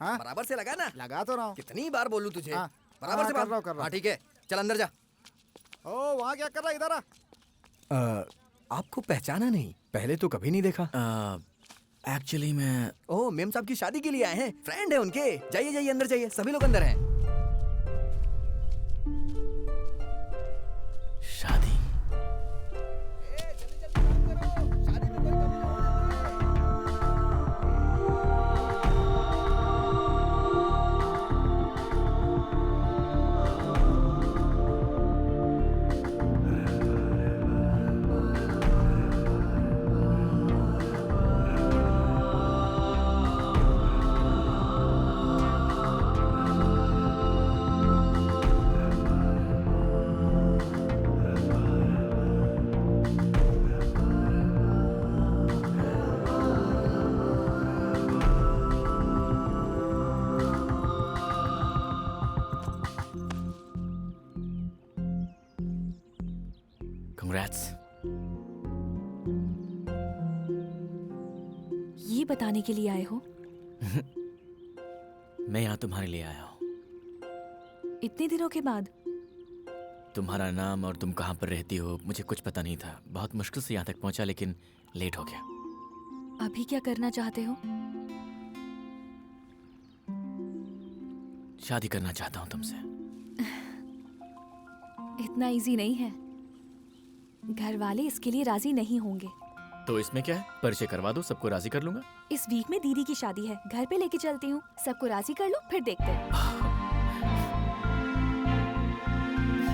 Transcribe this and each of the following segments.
हाँ? बराबर से लगा ना। लगा तो रहा हूँ। कितनी बार बोलूं तुझे। हाँ, बराबर हाँ, से कर रहा हूँ, कर रहा हूँ। हाँ ठीक है, चल अंदर जा। ओ वहाँ क्या कर रहा है, इधर आ। आपको पहचाना नहीं, पहले तो कभी नहीं देखा। एक्चुअली मैं ओह, मेम साहब की शादी के लिए आए हैं, फ्रेंड है उनके। जाइए जाइए अंदर जाइए, सभी लोग अंदर हैं। शादी कंग्रेट्स। ये बताने के लिए आए हो? मैं यहाँ तुम्हारे लिए आया हूँ। इतने दिनों के बाद? तुम्हारा नाम और तुम कहाँ पर रहती हो मुझे कुछ पता नहीं था। बहुत मुश्किल से यहाँ तक पहुँचा, लेकिन लेट हो गया। अभी क्या करना चाहते हो? शादी करना चाहता हूँ तुमसे। इतना इजी नहीं है, घर वाले इसके लिए राजी नहीं होंगे। तो इसमें क्या है, परिचय करवा दो, सबको राजी कर लूंगा। इस वीक में दीदी की शादी है, घर पे लेके चलती हूँ, सबको राजी कर लो, फिर देखते हैं।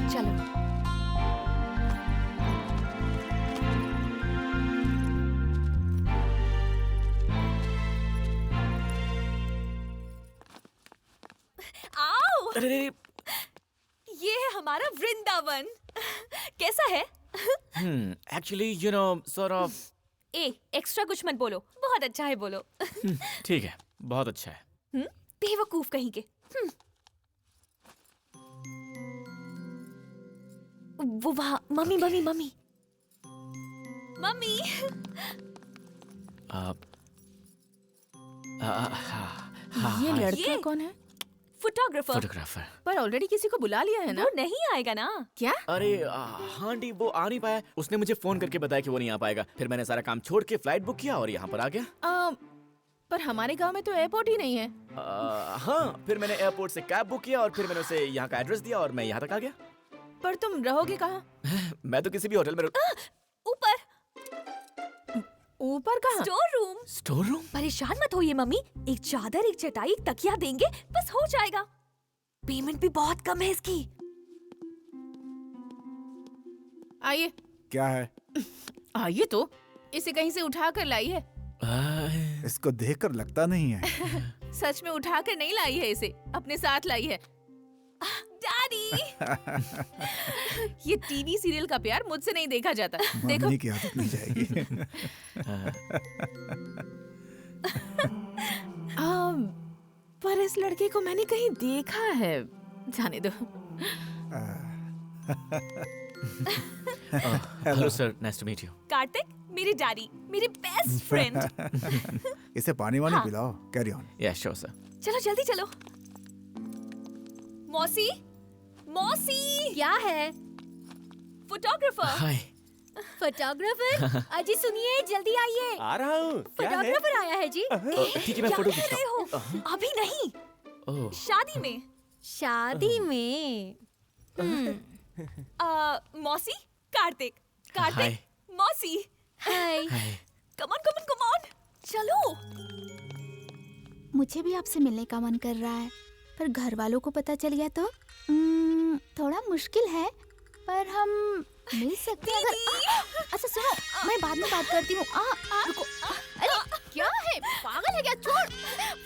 चलो। आओ! अरे ये है हमारा वृंदावन। कैसा है? Actually you know sort of. Extra कुछ मत बोलो, बहुत अच्छा है बोलो। ठीक है, बहुत अच्छा है। बेवकूफ कहीं के। वो वहाँ मम्मी मम्मी मम्मी मम्मी। ये लड़का कौन है? फोटोग्राफर। फोटोग्राफर। पर ऑलरेडी किसी को बुला लिया है ना? वो नहीं आएगा ना। क्या? अरे हाँ डी, वो आ नहीं पाया। उसने मुझे फोन करके बताया कि वो नहीं आ पाएगा। फिर मैंने सारा काम छोड़ के फ्लाइट बुक किया और यहाँ पर आ गया। पर हमारे गांव में तो एयरपोर्ट ही नहीं है। हाँ, फिर मैंने एयरपोर्ट से कैब बुक किया और फिर मैंने उसे यहाँ का एड्रेस दिया और मैं यहाँ तक आ गया। पर तुम रहोगे कहाँ? मैं तो किसी भी होटल में ऊपर। ऊपर कहाँ? Store room. Store room? परेशान मत होइए मम्मी, एक चादर, एक चटाई, एक तकिया देंगे, बस हो जाएगा। पेमेंट भी बहुत कम है इसकी। आइए। क्या है? आइए तो, इसे कहीं से उठा कर लाई है। इसको देखकर लगता नहीं है। सच में उठा कर नहीं लाई है, इसे अपने साथ लाई है। डैडी। ये टीवी सीरियल का प्यार मुझसे नहीं देखा जाता। देखो। मम्मी की आदत नहीं जाएगी। पर इस लड़के को मैंने कहीं देखा है। जाने दो। Hello sir, nice to meet you. Kartik, मेरे डैडी, मेरे बेस्ट फ्रेंड। इसे पानी वानी हाँ। पिलाओ। Carry on. या श्योर सर। चलो जल्दी चलो। मौसी, मौसी। क्या है? फोटोग्राफर। हाय। फोटोग्राफर, अजी सुनिए, जल्दी आइए। आ रहा हूँ। फोटोग्राफर आया है जी। ठीक है, मैं क्या फोटो कह खींचता रहे हो? अभी नहीं, ओह, शादी में। शादी में। मौसी, कार्तिक, हाय। कार्तिक, मौसी। Hi. Hi. Come on, come on, come on. चलो। मुझे भी आपसे मिलने का मन कर रहा है, पर घर वालों को पता चल गया तो थोड़ा मुश्किल है, पर हम मिल सकते हैं अगर। अच्छा सुनो, मैं बाद में बात करती हूँ। रुको। अरे क्या है, पागल है क्या? छोड़,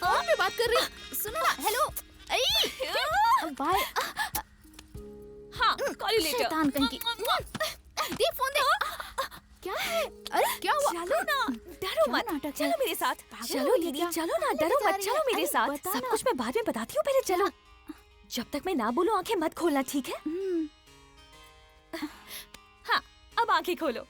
फोन पे बात कर रही हूँ। सुनो ना। हेलो। बाय। हाँ, कॉल यू लेटर। शैतान कहीं की। दे फोन दे। क्या है? अरे क्या हुआ? चलो ना, डरो मत। नाटक है? चलो मेरे साथ। चलो हो गया दीदी, क्या? चलो ना, कहाँ डरो लेके जा मत, रही चलो है? मेरे अरे, साथ। बता सब ना। कुछ मैं बाद में बताती हूँ, पहले चलो। जब तक मैं ना बोलूं आंखें मत खोलना, ठीक है? हाँ, अब आंखें खोलो।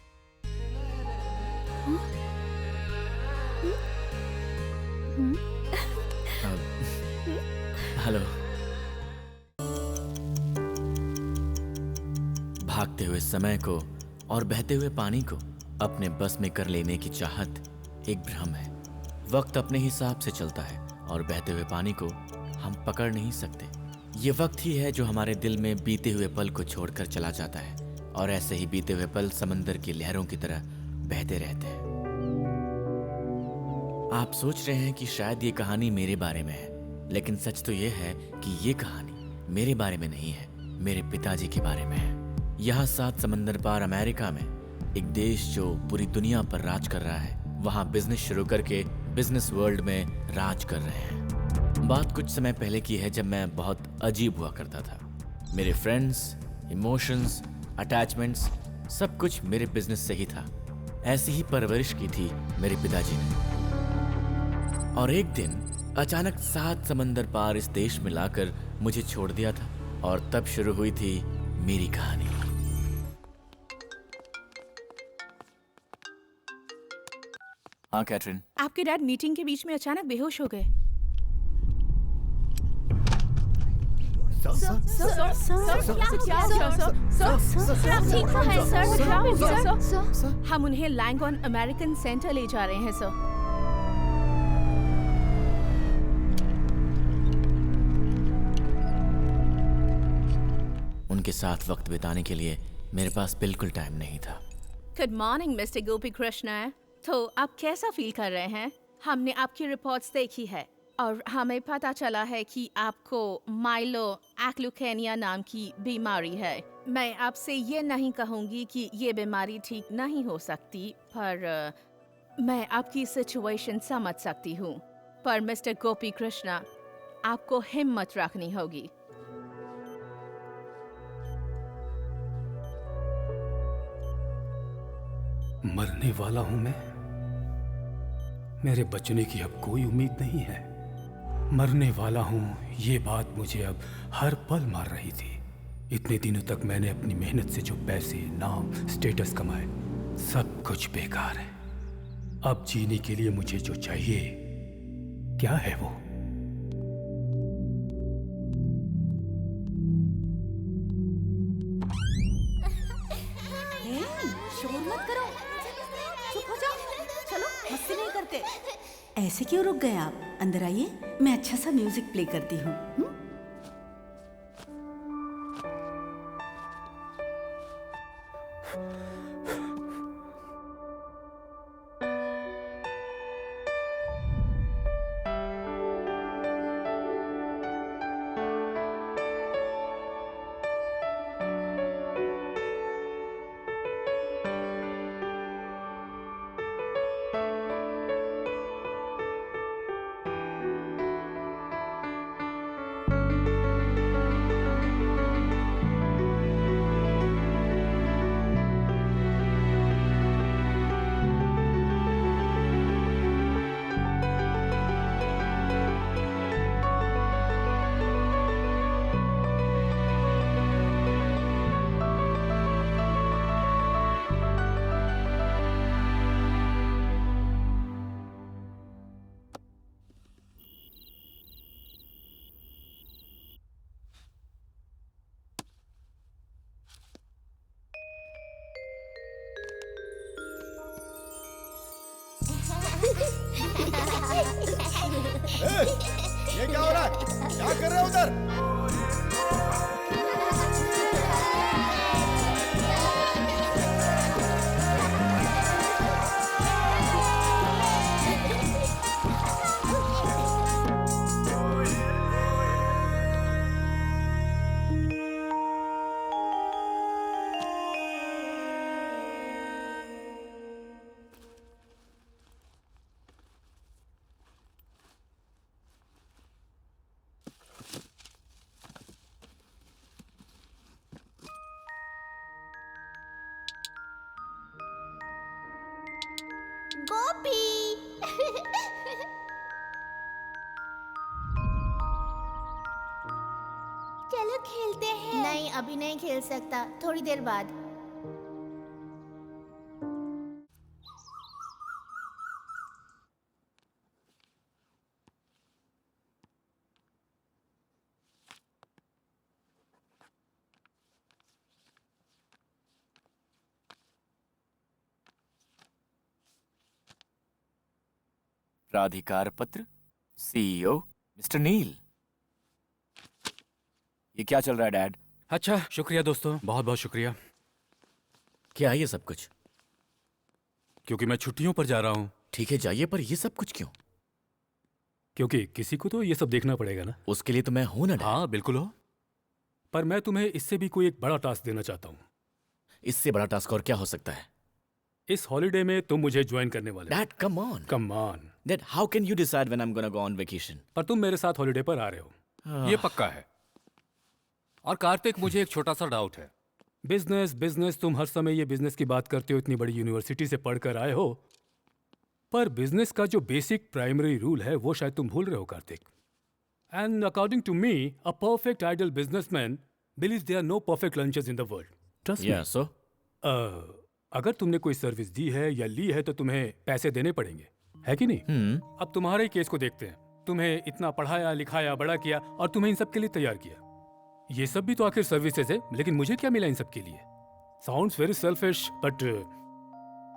हेलो। भागते हुए समय को और बहते हुए पानी को अपने बस में कर लेने की चाहत एक भ्रम है। वक्त अपने हिसाब से चलता है और बहते हुए पानी को हम पकड़ नहीं सकते। ये वक्त ही है जो हमारे दिल में बीते हुए पल को छोड़कर चला जाता है, और ऐसे ही बीते हुए पल समंदर की लहरों की तरह बहते रहते हैं। आप सोच रहे हैं कि शायद ये कहानी मेरे बारे में है, लेकिन सच तो ये है कि ये कहानी मेरे बारे में नहीं है, मेरे पिताजी के बारे में है। यहाँ 7 समंदर पार अमेरिका में एक देश जो पूरी दुनिया पर राज कर रहा है, वहाँ बिजनेस शुरू करके बिजनेस वर्ल्ड में राज कर रहे हैं। बात कुछ समय पहले की है, जब मैं बहुत अजीब हुआ करता था। मेरे फ्रेंड्स, इमोशंस, अटैचमेंट्स सब कुछ मेरे बिजनेस से ही था। ऐसी ही परवरिश की थी मेरे पिताजी ने। और एक दिन अचानक 7 समंदर पार इस देश में लाकर मुझे छोड़ दिया था, और तब शुरू हुई थी मेरी कहानी। हाँ कैटरिन। आपके डैड मीटिंग के बीच में अचानक बेहोश हो गए। हम उन्हें लैंगॉन अमेरिकन सेंटर ले जा रहे हैं सर। उनके साथ वक्त बिताने के लिए मेरे पास बिल्कुल टाइम नहीं था। गुड मॉर्निंग मिस्टर गोपी कृष्णा। तो आप कैसा फील कर रहे हैं? हमने आपकी रिपोर्ट्स देखी है और हमें पता चला है कि आपको माइलो एक्लुकेनिया नाम की बीमारी है। मैं आपसे ये नहीं कहूँगी कि ये बीमारी ठीक नहीं हो सकती, पर मैं आपकी सिचुएशन समझ सकती हूँ। पर मिस्टर गोपी कृष्णा, आपको हिम्मत रखनी होगी। मरने वाला हूं मैं। मेरे बचने की अब कोई उम्मीद नहीं है। मरने वाला हूं, ये बात मुझे अब हर पल मार रही थी। इतने दिनों तक मैंने अपनी मेहनत से जो पैसे, नाम, स्टेटस कमाए, सब कुछ बेकार है। अब जीने के लिए मुझे जो चाहिए, क्या है वो? शोर मत करो, चुप हो जाओ। चलो, मस्ती नहीं करते। ऐसे क्यों रुक गए आप? अंदर आइए, मैं अच्छा सा म्यूजिक प्ले करती हूँ। ये क्या हो रहा है? क्या कर रहे हो उधर? गोपी चलो खेलते हैं। नहीं, अभी नहीं खेल सकता, थोड़ी देर बाद। प्राधिकार पत्र, सीईओ मिस्टर नील। ये क्या चल रहा है डैड? अच्छा, शुक्रिया दोस्तों, बहुत बहुत शुक्रिया। क्या है ये सब कुछ? क्योंकि मैं छुट्टियों पर जा रहा हूँ। ठीक है जाइए, पर ये सब कुछ क्यों? क्योंकि किसी को तो ये सब देखना पड़ेगा ना। उसके लिए तो मैं हूं ना डैड। हाँ बिल्कुल हो, पर मैं तुम्हें इससे भी कोई एक बड़ा टास्क देना चाहता हूँ। इससे बड़ा टास्क और क्या हो सकता है? इस हॉलिडे में तुम मुझे ज्वाइन करने वाले हो। Dad come on. Come on. Dad how can you decide when I am gonna go on vacation? पर तुम मेरे साथ हॉलिडे पर आ रहे हो, ये पक्का है। और कार्तिक, मुझे एक छोटा सा डाउट है। बिजनेस बिजनेस, तुम हर समय ये बिजनेस की बात करते हो, इतनी बड़ी यूनिवर्सिटी से पढ़कर आए हो, पर बिजनेस का जो बेसिक प्राइमरी रूल है वो शायद तुम भूल रहे हो Kartik. And according to me, a perfect ideal businessman believes there are no perfect lunches in the world. Trust me. Yeah, so? अगर तुमने कोई सर्विस दी है या ली है तो तुम्हें पैसे देने पड़ेंगे, है कि नहीं? अब तुम्हारे केस को देखते हैं। तुम्हें इतना पढ़ाया लिखाया बड़ा किया और तुम्हें इन सब के लिए तैयार किया। ये सब भी तो आखिर सर्विसेज है, लेकिन मुझे क्या मिला इन सब के लिए? साउंड्स वेरी सेल्फिश, बट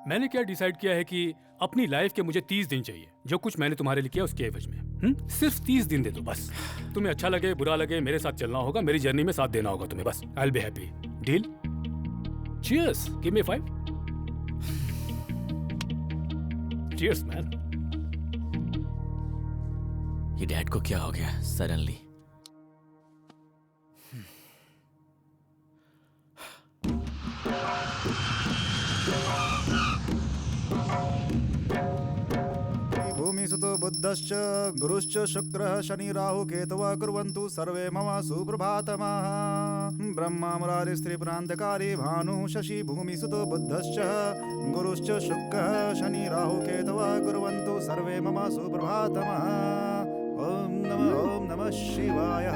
मैंने क्या डिसाइड किया है कि अपनी लाइफ के मुझे 30 दिन चाहिए। जो कुछ मैंने तुम्हारे लिए किया उसके एवज में सिर्फ 30 दिन दे दो बस। तुम्हें अच्छा लगे बुरा लगे, मेरे साथ चलना होगा, मेरी जर्नी में साथ देना होगा तुम्हें बस। I will be happy. Deal? Cheers, give me 5। Cheers man. ये डैड को क्या हो गया सडनली? भूमिसुतो बुद्धश्च गुरुश्च शुक्रः शनि राहु केतवः कुर्वन्तु सर्वे मम सुप्रभातमः। ब्रह्मा मुरारी स्त्रीपुरान्तकारी भानुः शशि भूमिसुतो बुद्धश्च गुरुश्च शुक्रः शनि राहु केतवः कुर्वन्तु सर्वे मम सुप्रभातमः। ओम नमः शिवाय।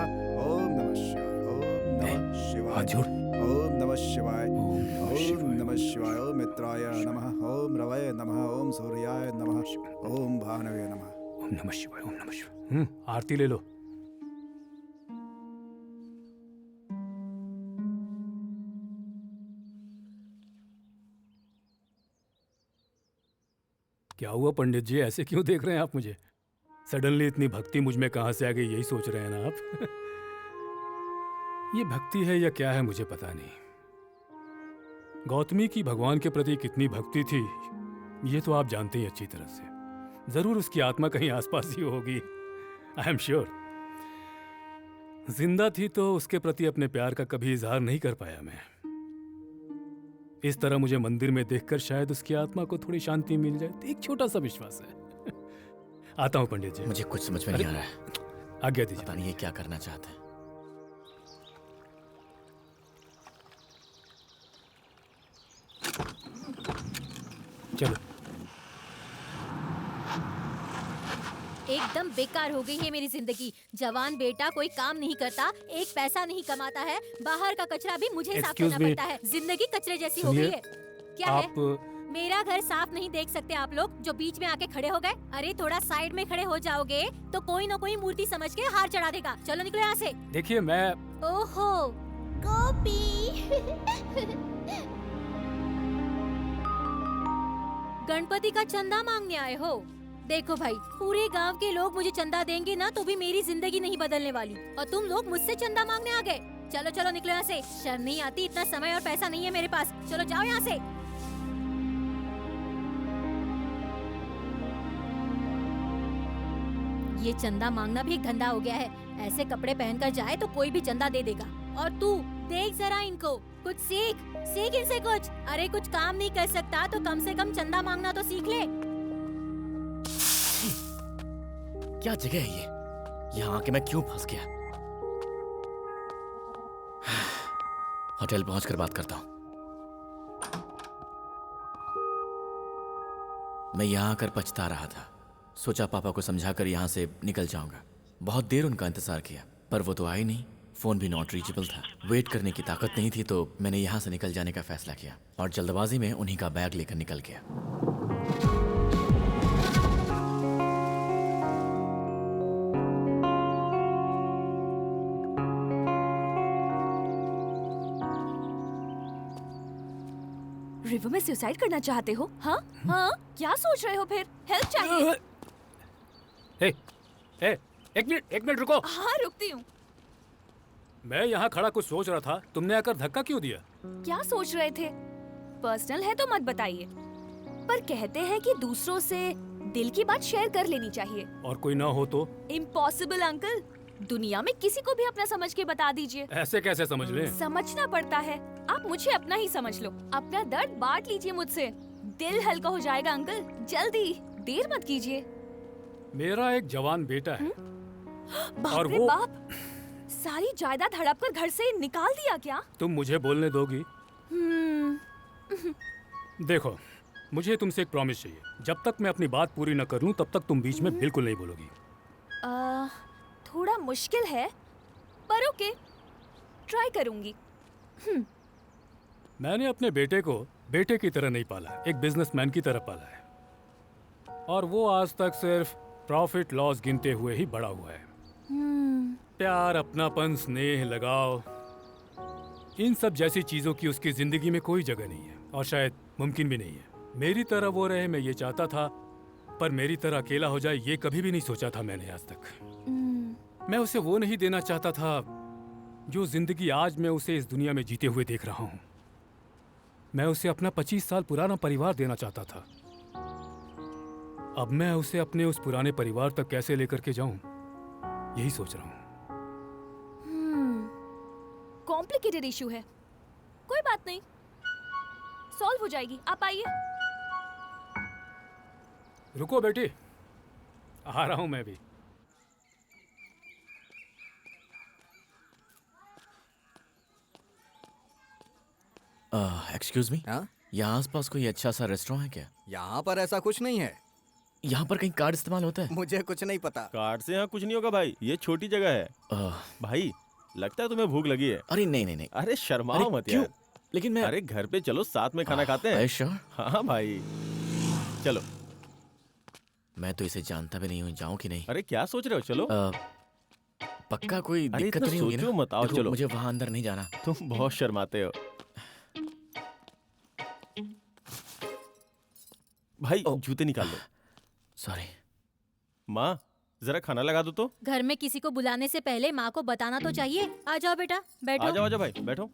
ओम नमः शिवाय। ओम नमः शिवाय। हाथ जोड़। ओम नमः शिवाय। ओम नमः शिवाय। ओम मित्राय नमः। ओम रवये नमः। ओम सूर्याय नमः। ओम भानवे नमः। ओम नमः शिवाय। ओम नमः शिवाय। आरती ले लो। क्या हुआ पंडित जी, ऐसे क्यों देख रहे हैं आप मुझे? सडनली इतनी भक्ति मुझ में कहां से आ गई, यही सोच रहे हैं ना आप? ये भक्ति है या क्या है मुझे पता नहीं। गौतमी की भगवान के प्रति कितनी भक्ति थी ये तो आप जानते ही अच्छी तरह से। जरूर उसकी आत्मा कहीं आसपास ही होगी, आई एम श्योर। जिंदा थी तो उसके प्रति अपने प्यार का कभी इजहार नहीं कर पाया मैं। इस तरह मुझे मंदिर में देखकर शायद उसकी आत्मा को थोड़ी शांति मिल जाए, एक छोटा सा विश्वास है। आता हूं पंडित जी। मुझे कुछ समझ में नहीं आ रहा है। आज्ञा दीजिए। पता नहीं ये क्या करना चाहते हैं। चलो। एकदम बेकार हो गई है मेरी जिंदगी। जवान बेटा कोई काम नहीं करता, एक पैसा नहीं कमाता है, बाहर का कचरा भी मुझे साफ Excuse करना me. पड़ता है। जिंदगी कचरे जैसी हो सुनिए, गई है। क्या आप है? मेरा घर साफ नहीं देख सकते आप लोग जो बीच में आके खड़े हो गए? अरे थोड़ा साइड में खड़े हो जाओगे तो कोई ना कोई मूर्ति समझ के हार चढ़ा देगा। चलो निकलो यहाँ से। देखिए मैं। ओहो गोपी। गणपति का चंदा मांगने आए हो? देखो भाई, पूरे गांव के लोग मुझे चंदा देंगे ना तो भी मेरी जिंदगी नहीं बदलने वाली, और तुम लोग मुझसे चंदा मांगने आ गए। चलो चलो निकलो यहाँ से। शर्म नहीं आती? इतना समय और पैसा नहीं है मेरे पास। चलो जाओ यहाँ से। ये चंदा मांगना भी एक धंधा हो गया है। ऐसे कपड़े पहनकर जाए तो कोई भी चंदा दे देगा। और तू देख जरा इनको, कुछ सीख इनसे कुछ। अरे कुछ काम नहीं कर सकता तो कम से कम चंदा मांगना तो सीख ले। क्या जगह है ये? यहाँ आके मैं क्यों फंस गया? होटल पहुंचकर बात करता हूँ। मैं यहाँ आकर पछता रहा था। सोचा पापा को समझाकर यहाँ से निकल जाऊंगा। बहुत देर उनका इंतजार किया पर वो तो आए नहीं। फोन भी नॉट रीचेबल था। वेट करने की ताकत नहीं थी तो मैंने यहाँ से निकल जाने का फैसला किया और जल्दबाजी में उन्हीं का बैग लेकर निकल गया। रिवर में सुसाइड करना चाहते हो? हाँ हाँ, क्या सोच रहे हो फिर? हेल्प चाहिए? हे, हे, एक मिनट रुको। हाँ रुकती हूँ। मैं यहाँ खड़ा कुछ सोच रहा था, तुमने आकर धक्का क्यों दिया? क्या सोच रहे थे? पर्सनल है तो मत बताइए, पर कहते हैं कि दूसरों से दिल की बात शेयर कर लेनी चाहिए। और कोई ना हो तो? इम्पॉसिबल अंकल, दुनिया में किसी को भी अपना समझ के बता दीजिए। ऐसे कैसे समझ ले? समझना पड़ता है। आप मुझे अपना ही समझ लो, अपना दर्द बांट लीजिए मुझसे, दिल हल्का हो जाएगा अंकल। जल्दी, देर मत कीजिए। मेरा एक जवान बेटा है। बाप और रे वो बाप, सारी जायदाद हड़प कर घर से निकाल दिया क्या? तुम मुझे बोलने दोगी? देखो, मुझे तुमसे एक प्रॉमिस चाहिए। जब तक मैं अपनी बात पूरी न कर लूं, तब तक तुम बीच में बिल्कुल नहीं बोलोगी। थोड़ा मुश्किल है, पर ओके, ट्राई करूंगी। मैंने अपने बेटे को बेटे की तरह नहीं पाला, एक बिजनेसमैन की तरह पाला है। और वो आज तक सिर्फ प्रॉफिट लॉस गिनते हुए ही बड़ा हुआ है। प्यार, अपनापन, स्नेह, लगाव, इन सब जैसी चीजों की उसकी जिंदगी में कोई जगह नहीं है, और शायद मुमकिन भी नहीं है। मेरी तरह वो रहे, मैं ये चाहता था, पर मेरी तरह अकेला हो जाए ये कभी भी नहीं सोचा था मैंने आज तक। मैं उसे वो नहीं देना चाहता था जो जिंदगी आज मैं उसे इस दुनिया में जीते हुए देख रहा हूँ। मैं उसे अपना 25 साल पुराना परिवार देना चाहता था। अब मैं उसे अपने उस पुराने परिवार तक कैसे लेकर के जाऊं, यही सोच रहा हूँ। कॉम्प्लिकेटेड इशू है, कोई बात नहीं, सॉल्व हो जाएगी। आप आइए। रुको बेटी, आ रहा हूं मैं भी। एक्सक्यूज मी, हाँ? यहाँ आसपास कोई अच्छा सा रेस्टोरेंट है क्या? यहाँ पर ऐसा कुछ नहीं है। यहाँ पर कहीं कार्ड इस्तेमाल होता है? मुझे कुछ नहीं पता। कार्ड से यहाँ कुछ नहीं होगा भाई, ये छोटी जगह है। भाई लगता है तुम्हें भूख लगी है। अरे नहीं। अरे शर्माओ मत क्यों? यार। लेकिन मैं अरे घर पे चलो, साथ में खाना खाते हैं। श्योर? हाँ भाई चलो। मैं तो इसे जानता भी नहीं हूँ, जाऊँ कि नहीं? अरे क्या सोच रहे हो, चलो। पक्का कोई अरे दिक्कत इतना नहीं होगी ना? सोचो मत, आओ देखो, चलो। मुझे वहाँ अंदर नहीं जाना। तुम बहुत शर्माते हो भाई। जूते निकाल लो। सॉरी। माँ जरा खाना लगा दो तो। घर में किसी को बुलाने से पहले माँ को बताना तो चाहिए। आ जाओ बेटा, बैठो। आ जाओ भाई, बैठो।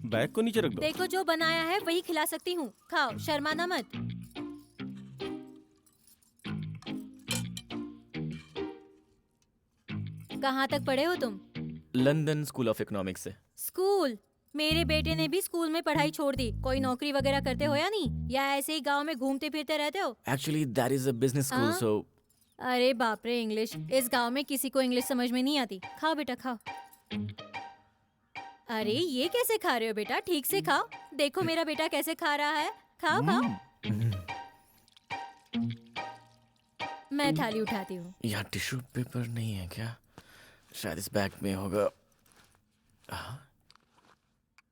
बैग को नीचे रख दो। देखो जो बनाया है वही खिला सकती हूँ, खाओ, शर्माना मत। कहाँ तक पढ़े हो तुम? लंदन स्कूल ऑफ इकोनॉमिक्स से। स्कूल? मेरे बेटे ने भी स्कूल में पढ़ाई छोड़ दी। कोई नौकरी वगैरह करते हो या नहीं, या ऐसे ही गांव में घूमते फिरते रहते हो? Actually that is a business school, हाँ? सो। अरे बाप रे, इंग्लिश! इस गांव में किसी को इंग्लिश समझ में नहीं आती। खाओ बेटा, खाओ। अरे ये कैसे खा रहे हो बेटा? ठीक से खाओ। देखो मेरा बेटा कैसे खा रहा है। खाओ खाओ। मैं थाली उठाती हूँ। यहाँ टिश्यू पेपर नहीं है क्या? शायद इस बैग में होगा।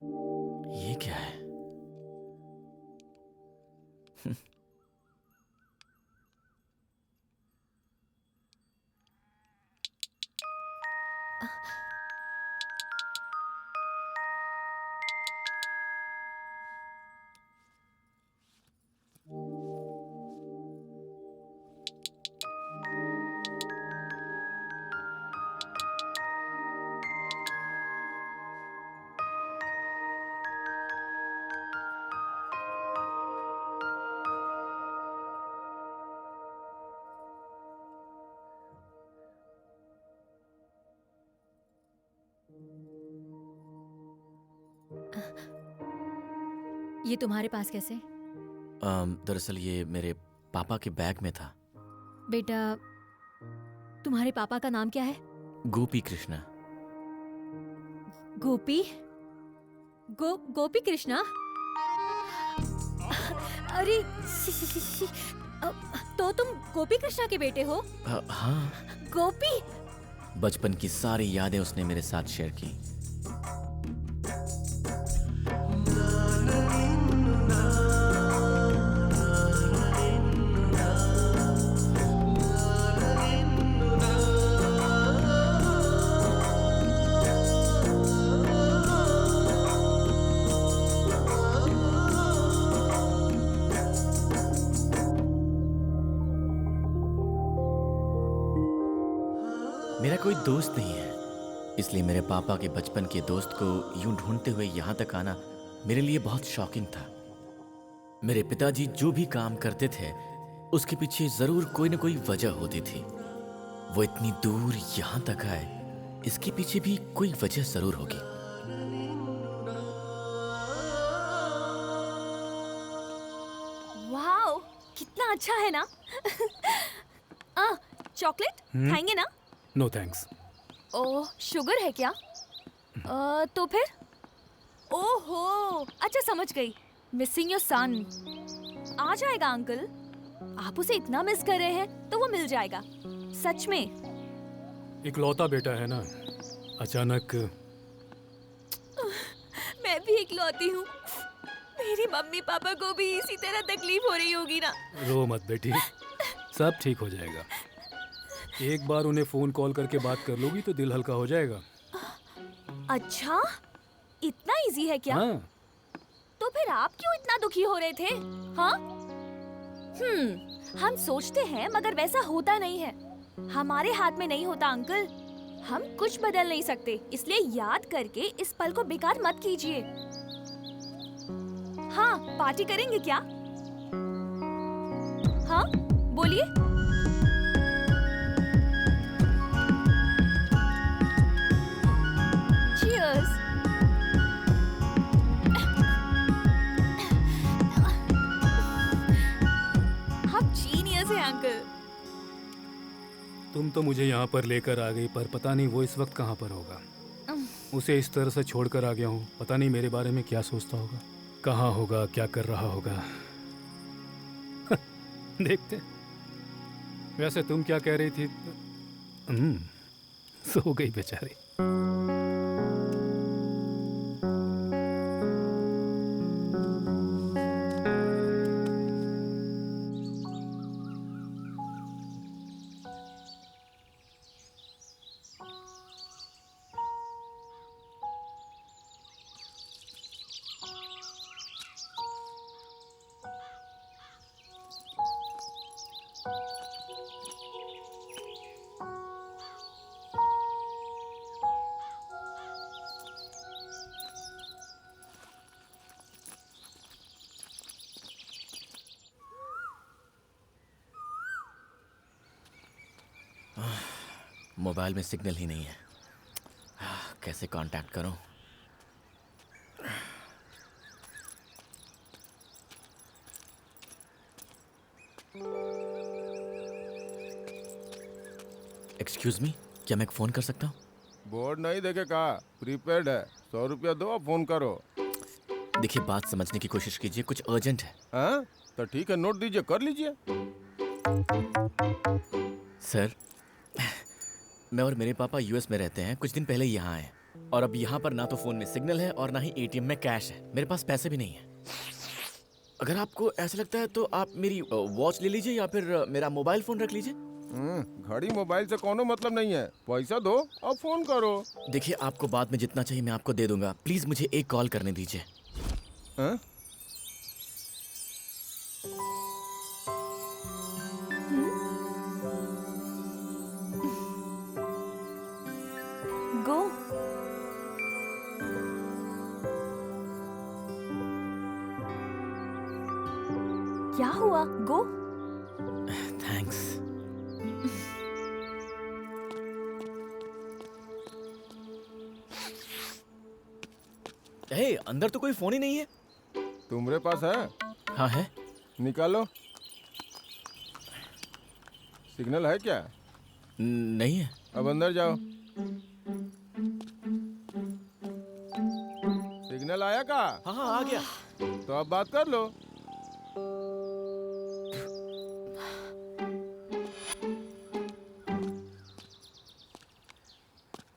ये क्या है? ये तुम्हारे पास कैसे? दरअसल ये मेरे पापा के बैग में था। बेटा, तुम्हारे पापा का नाम क्या है? गोपी कृष्णा। गोपी? गोपी कृष्णा? अरे तो तुम गोपी कृष्णा के बेटे हो? हाँ। गोपी? बचपन की सारी यादें उसने मेरे साथ शेयर की। मेरा कोई दोस्त नहीं है, इसलिए मेरे पापा के बचपन के दोस्त को यूं ढूंढते हुए यहाँ तक आना मेरे लिए बहुत शॉकिंग था। मेरे पिताजी जो भी काम करते थे उसके पीछे जरूर कोई न कोई वजह होती थी। वो इतनी दूर यहाँ तक आए, इसके पीछे भी कोई वजह जरूर होगी। वाओ, कितना अच्छा है ना। चॉकलेट खाएंगे ना? No thanks. ओह, शुगर है क्या? तो फिर? ओहो, अच्छा समझ गई। Missing your son. आ जाएगा अंकल। आप उसे इतना मिस कर रहे हैं तो वो मिल जाएगा, सच में। इकलौता बेटा है ना, अचानक। मैं भी इकलौती हूँ। मेरी मम्मी पापा को भी इसी तरह तकलीफ हो रही होगी ना। रो मत बेटी, सब ठीक हो जाएगा। एक बार उन्हें फोन कॉल करके बात कर लोगी तो दिल हल्का हो जाएगा। अच्छा, इतना इजी है क्या? हाँ। तो फिर आप क्यों इतना दुखी हो रहे थे? हाँ? हम सोचते हैं मगर वैसा होता नहीं है। हमारे हाथ में नहीं होता अंकल। हम कुछ बदल नहीं सकते, इसलिए याद करके इस पल को बेकार मत कीजिए। हाँ, पार्टी करेंगे क्या? हाँ, बोलिए। Cheers. आप जीनियस हैं अंकल। तुम तो मुझे यहाँ पर लेकर आ गई, पर पता नहीं वो इस वक्त कहाँ पर होगा। उसे इस तरह से छोड़कर आ गया हूँ, पता नहीं मेरे बारे में क्या सोचता होगा, कहाँ होगा, क्या कर रहा होगा। देखते। वैसे तुम क्या कह रही थी? सो गई बेचारी। मोबाइल में सिग्नल ही नहीं है, कैसे कांटेक्ट करूं? एक्सक्यूज मी, क्या मैं फोन कर सकता हूँ? बोर्ड नहीं देखे कहा, प्रीपेड है। 100 रुपया दो, फोन करो। देखिए, बात समझने की कोशिश कीजिए, कुछ अर्जेंट है। हाँ तो ठीक है, नोट दीजिए, कर लीजिए। सर, मैं और मेरे पापा यूएस में रहते हैं, कुछ दिन पहले यहाँ आए, और अब यहाँ पर ना तो फोन में सिग्नल है और ना ही एटीएम में कैश है। मेरे पास पैसे भी नहीं है। अगर आपको ऐसा लगता है तो आप मेरी वॉच ले लीजिए या फिर मेरा मोबाइल फोन रख लीजिए। घड़ी मोबाइल से कोनो मतलब नहीं है, पैसा दो और फोन करो। देखिए, आपको बाद में जितना चाहिए मैं आपको दे दूंगा, प्लीज मुझे एक कॉल करने दीजिए। गो। क्या हुआ? गो। थैंक्स। हे, अंदर तो कोई फोन ही नहीं है। तुम्हारे पास है? हाँ है। निकालो। सिग्नल है क्या? नहीं है। अब अंदर जाओ। सिग्नल आया का? हाँ हाँ, आ गया। तो अब बात कर लो।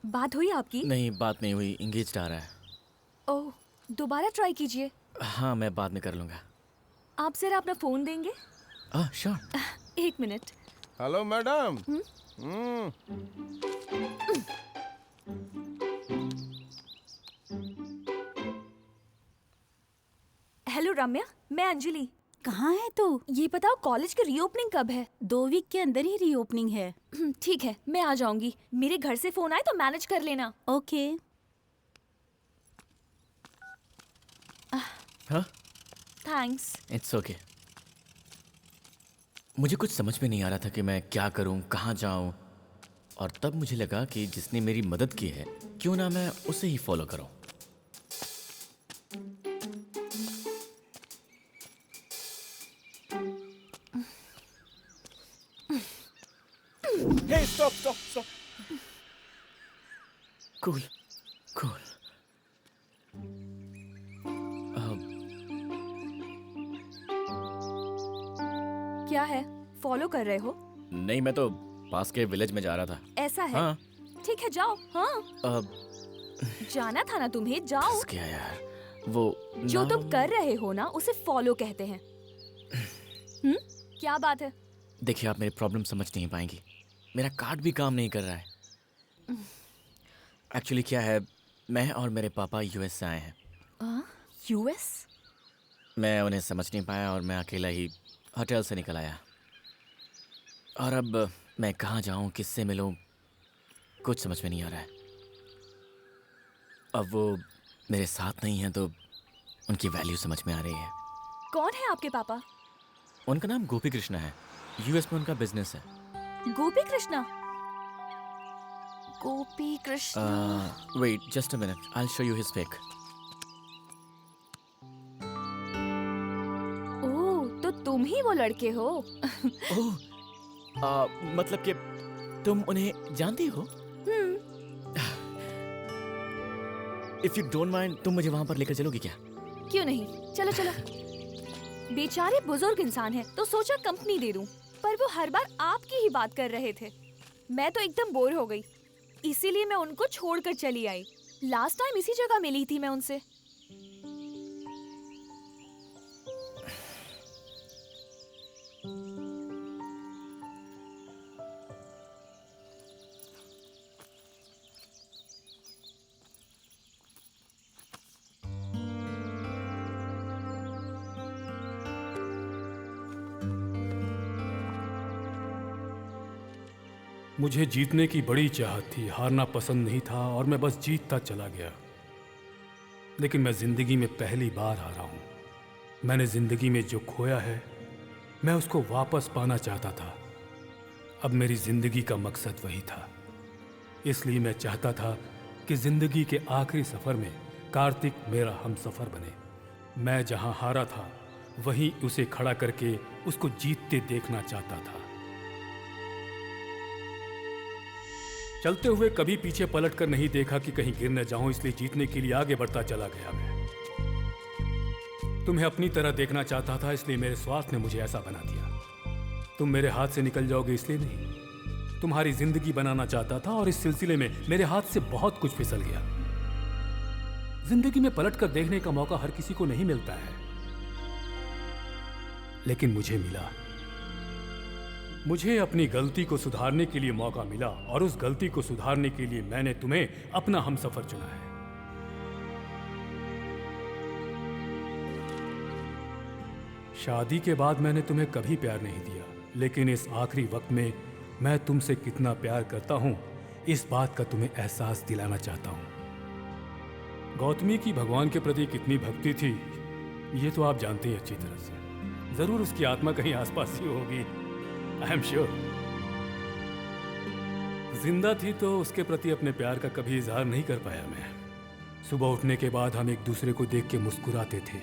बात हुई आपकी? नहीं, बात नहीं हुई, इंगेज्ड आ रहा है। ओह, दोबारा ट्राई कीजिए। हाँ, मैं बाद में कर लूंगा। आप जरा अपना फोन देंगे? Sure. 1 minute. Hello madam. Hello Ramya, मैं अंजलि। कहाँ है तू? ये बताओ कॉलेज की रीओपनिंग कब है? 2 वीक के अंदर ही रीओपनिंग है। ठीक है, मैं आ जाऊंगी। मेरे घर से फोन आए तो मैनेज कर लेना। ओके। हाँ, थैंक्स। It's okay. मुझे कुछ समझ में नहीं आ रहा था कि मैं क्या करूं, कहाँ जाऊं, और तब मुझे लगा कि जिसने मेरी मदद की है क्यों ना मैं उसे ही फॉलो करूं। Hey, stop. Cool cool. क्या है, फॉलो कर रहे हो? नहीं, मैं तो पास के विलेज में जा रहा था। ऐसा है? हाँ। ठीक है, जाओ। हाँ, जाना था ना तुम्हें, जाओ। क्या यार, वो जो ना- तुम कर रहे हो ना उसे फॉलो कहते हैं। क्या बात है? देखिए, आप मेरी प्रॉब्लम समझ नहीं पाएंगी। मेरा कार्ड भी काम नहीं कर रहा है। एक्चुअली क्या है, मैं और मेरे पापा यूएस से आए हैं। यूएस? मैं उन्हें समझ नहीं पाया और मैं अकेला ही होटल से निकल आया। और अब मैं कहाँ जाऊँ, किससे मिलूँ, कुछ समझ में नहीं आ रहा है। अब वो मेरे साथ नहीं हैं तो उनकी वैल्यू समझ में आ रही है। कौन है आपके पापा? उनका नाम गोपी कृष्णा है। यूएस में उनका बिजनेस है। Gopi Krishna? Gopi Krishna? Wait just a minute, I will show you his pic. Oh, तो तुम ही वो लड़के हो। ओह, मतलब कि तुम उन्हें जानती हो? इफ यू डोंट माइंड, तुम मुझे वहां पर लेकर चलोगी क्या? क्यों नहीं, चलो चलो। बेचारे बुजुर्ग इंसान हैं, तो सोचा कंपनी दे दूं, पर वो हर बार आपकी ही बात कर रहे थे। मैं तो एकदम बोर हो गई, इसीलिए मैं उनको छोड़कर चली आई। लास्ट टाइम इसी जगह मिली थी मैं उनसे। मुझे जीतने की बड़ी चाहत थी, हारना पसंद नहीं था और मैं बस जीतता चला गया। लेकिन मैं जिंदगी में पहली बार हारा हूं। मैंने जिंदगी में जो खोया है मैं उसको वापस पाना चाहता था। अब मेरी जिंदगी का मकसद वही था। इसलिए मैं चाहता था कि जिंदगी के आखिरी सफर में कार्तिक मेरा हमसफर बने। मैं जहां हारा था वहीं उसे खड़ा करके उसको जीतते देखना चाहता था। चलते हुए कभी पीछे पलट कर नहीं देखा कि कहीं गिर न जाऊं, इसलिए जीतने के लिए आगे बढ़ता चला गया मैं। तुम्हें अपनी तरह देखना चाहता था, इसलिए मेरे स्वार्थ ने मुझे ऐसा बना दिया। तुम मेरे हाथ से निकल जाओगे इसलिए नहीं, तुम्हारी जिंदगी बनाना चाहता था और इस सिलसिले में मेरे हाथ से बहुत कुछ फिसल गया। जिंदगी में पलट कर देखने का मौका हर किसी को नहीं मिलता है, लेकिन मुझे मिला। मुझे अपनी गलती को सुधारने के लिए मौका मिला और उस गलती को सुधारने के लिए मैंने तुम्हें अपना हमसफर चुना है। शादी के बाद मैंने तुम्हें कभी प्यार नहीं दिया, लेकिन इस आखिरी वक्त में मैं तुमसे कितना प्यार करता हूं इस बात का तुम्हें एहसास दिलाना चाहता हूं। गौतमी की भगवान के प्रति कितनी भक्ति थी ये तो आप जानते ही अच्छी तरह से। जरूर उसकी आत्मा कहीं आसपास ही होगी, आई एम श्योर। जिंदा थी तो उसके प्रति अपने प्यार का कभी इजहार नहीं कर पाया मैं। सुबह उठने के बाद हम एक दूसरे को देख के मुस्कुराते थे,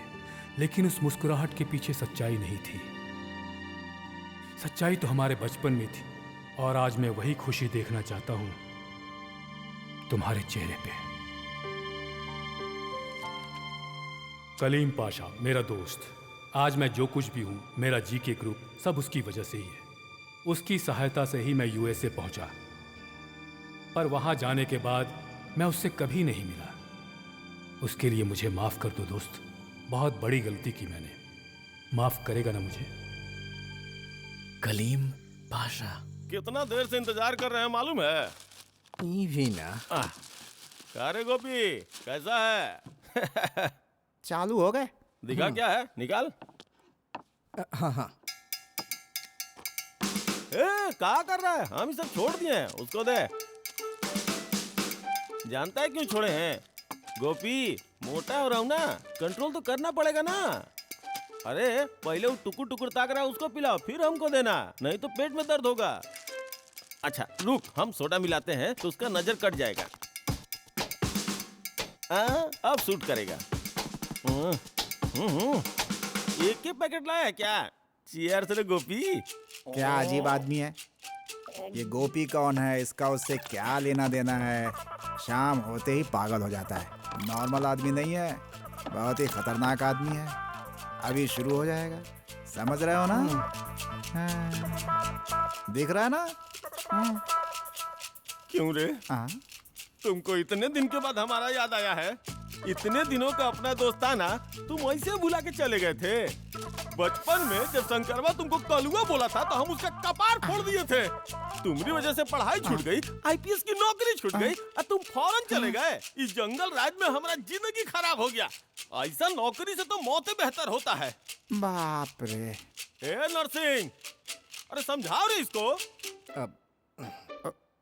लेकिन उस मुस्कुराहट के पीछे सच्चाई नहीं थी। सच्चाई तो हमारे बचपन में थी और आज मैं वही खुशी देखना चाहता हूं तुम्हारे चेहरे पे। कलीम पाशा मेरा दोस्त, आज मैं जो कुछ भी हूं, मेरा जीके ग्रुप सब उसकी वजह से ही है। उसकी सहायता से ही मैं यूएसए पहुंचा, पर वहां जाने के बाद मैं उससे कभी नहीं मिला। उसके लिए मुझे माफ कर दो दोस्त, बहुत बड़ी गलती की मैंने। माफ करेगा ना मुझे? कलीम पाशा, कितना देर से इंतजार कर रहे हैं मालूम है? भी ना। अरे गोपी कैसा है? चालू हो गए। दिखा क्या है, निकाल। हाँ हाँ। ए, क्या कर रहा है? हम ही सब छोड़ दिए हैं, उसको दे। जानता है क्यों छोड़े हैं? गोपी मोटा हो रहा हूँ ना, कंट्रोल तो करना पड़ेगा ना। अरे पहले वो टुकुर टुकुर ताक रहा है उसको पिलाओ, फिर हमको देना, नहीं तो पेट में दर्द होगा। अच्छा रुक, हम सोडा मिलाते हैं तो उसका नजर कट जाएगा। अब सूट करेगा। एक ही पैकेट लाया है क्या? चीयर्स रे गोपी। क्या अजीब आदमी है ये। गोपी कौन है, इसका उससे क्या लेना देना है? शाम होते ही पागल हो जाता है। नॉर्मल आदमी नहीं है, बहुत ही खतरनाक आदमी है। अभी शुरू हो जाएगा, समझ रहे हो ना? हाँ। दिख रहा है ना? क्यों रे? हाँ। तुमको इतने दिन के बाद हमारा याद आया है? इतने दिनों का अपना दोस्ताना तुम ऐसे भुला के चले गए थे। बचपन में जब शंकरवा तुमको कलुआ बोला था तो हम उसका कपार फोड़ दिए थे। तुम्हारी वजह से पढ़ाई छूट गई, आईपीएस की नौकरी छूट गई और तुम फौरन चले गए। इस जंगल राज में हमारा जिंदगी खराब हो गया। ऐसा नौकरी से तो मौत बेहतर होता है। बाप रे। ए नरसिंह, अरे समझाओ रे इसको।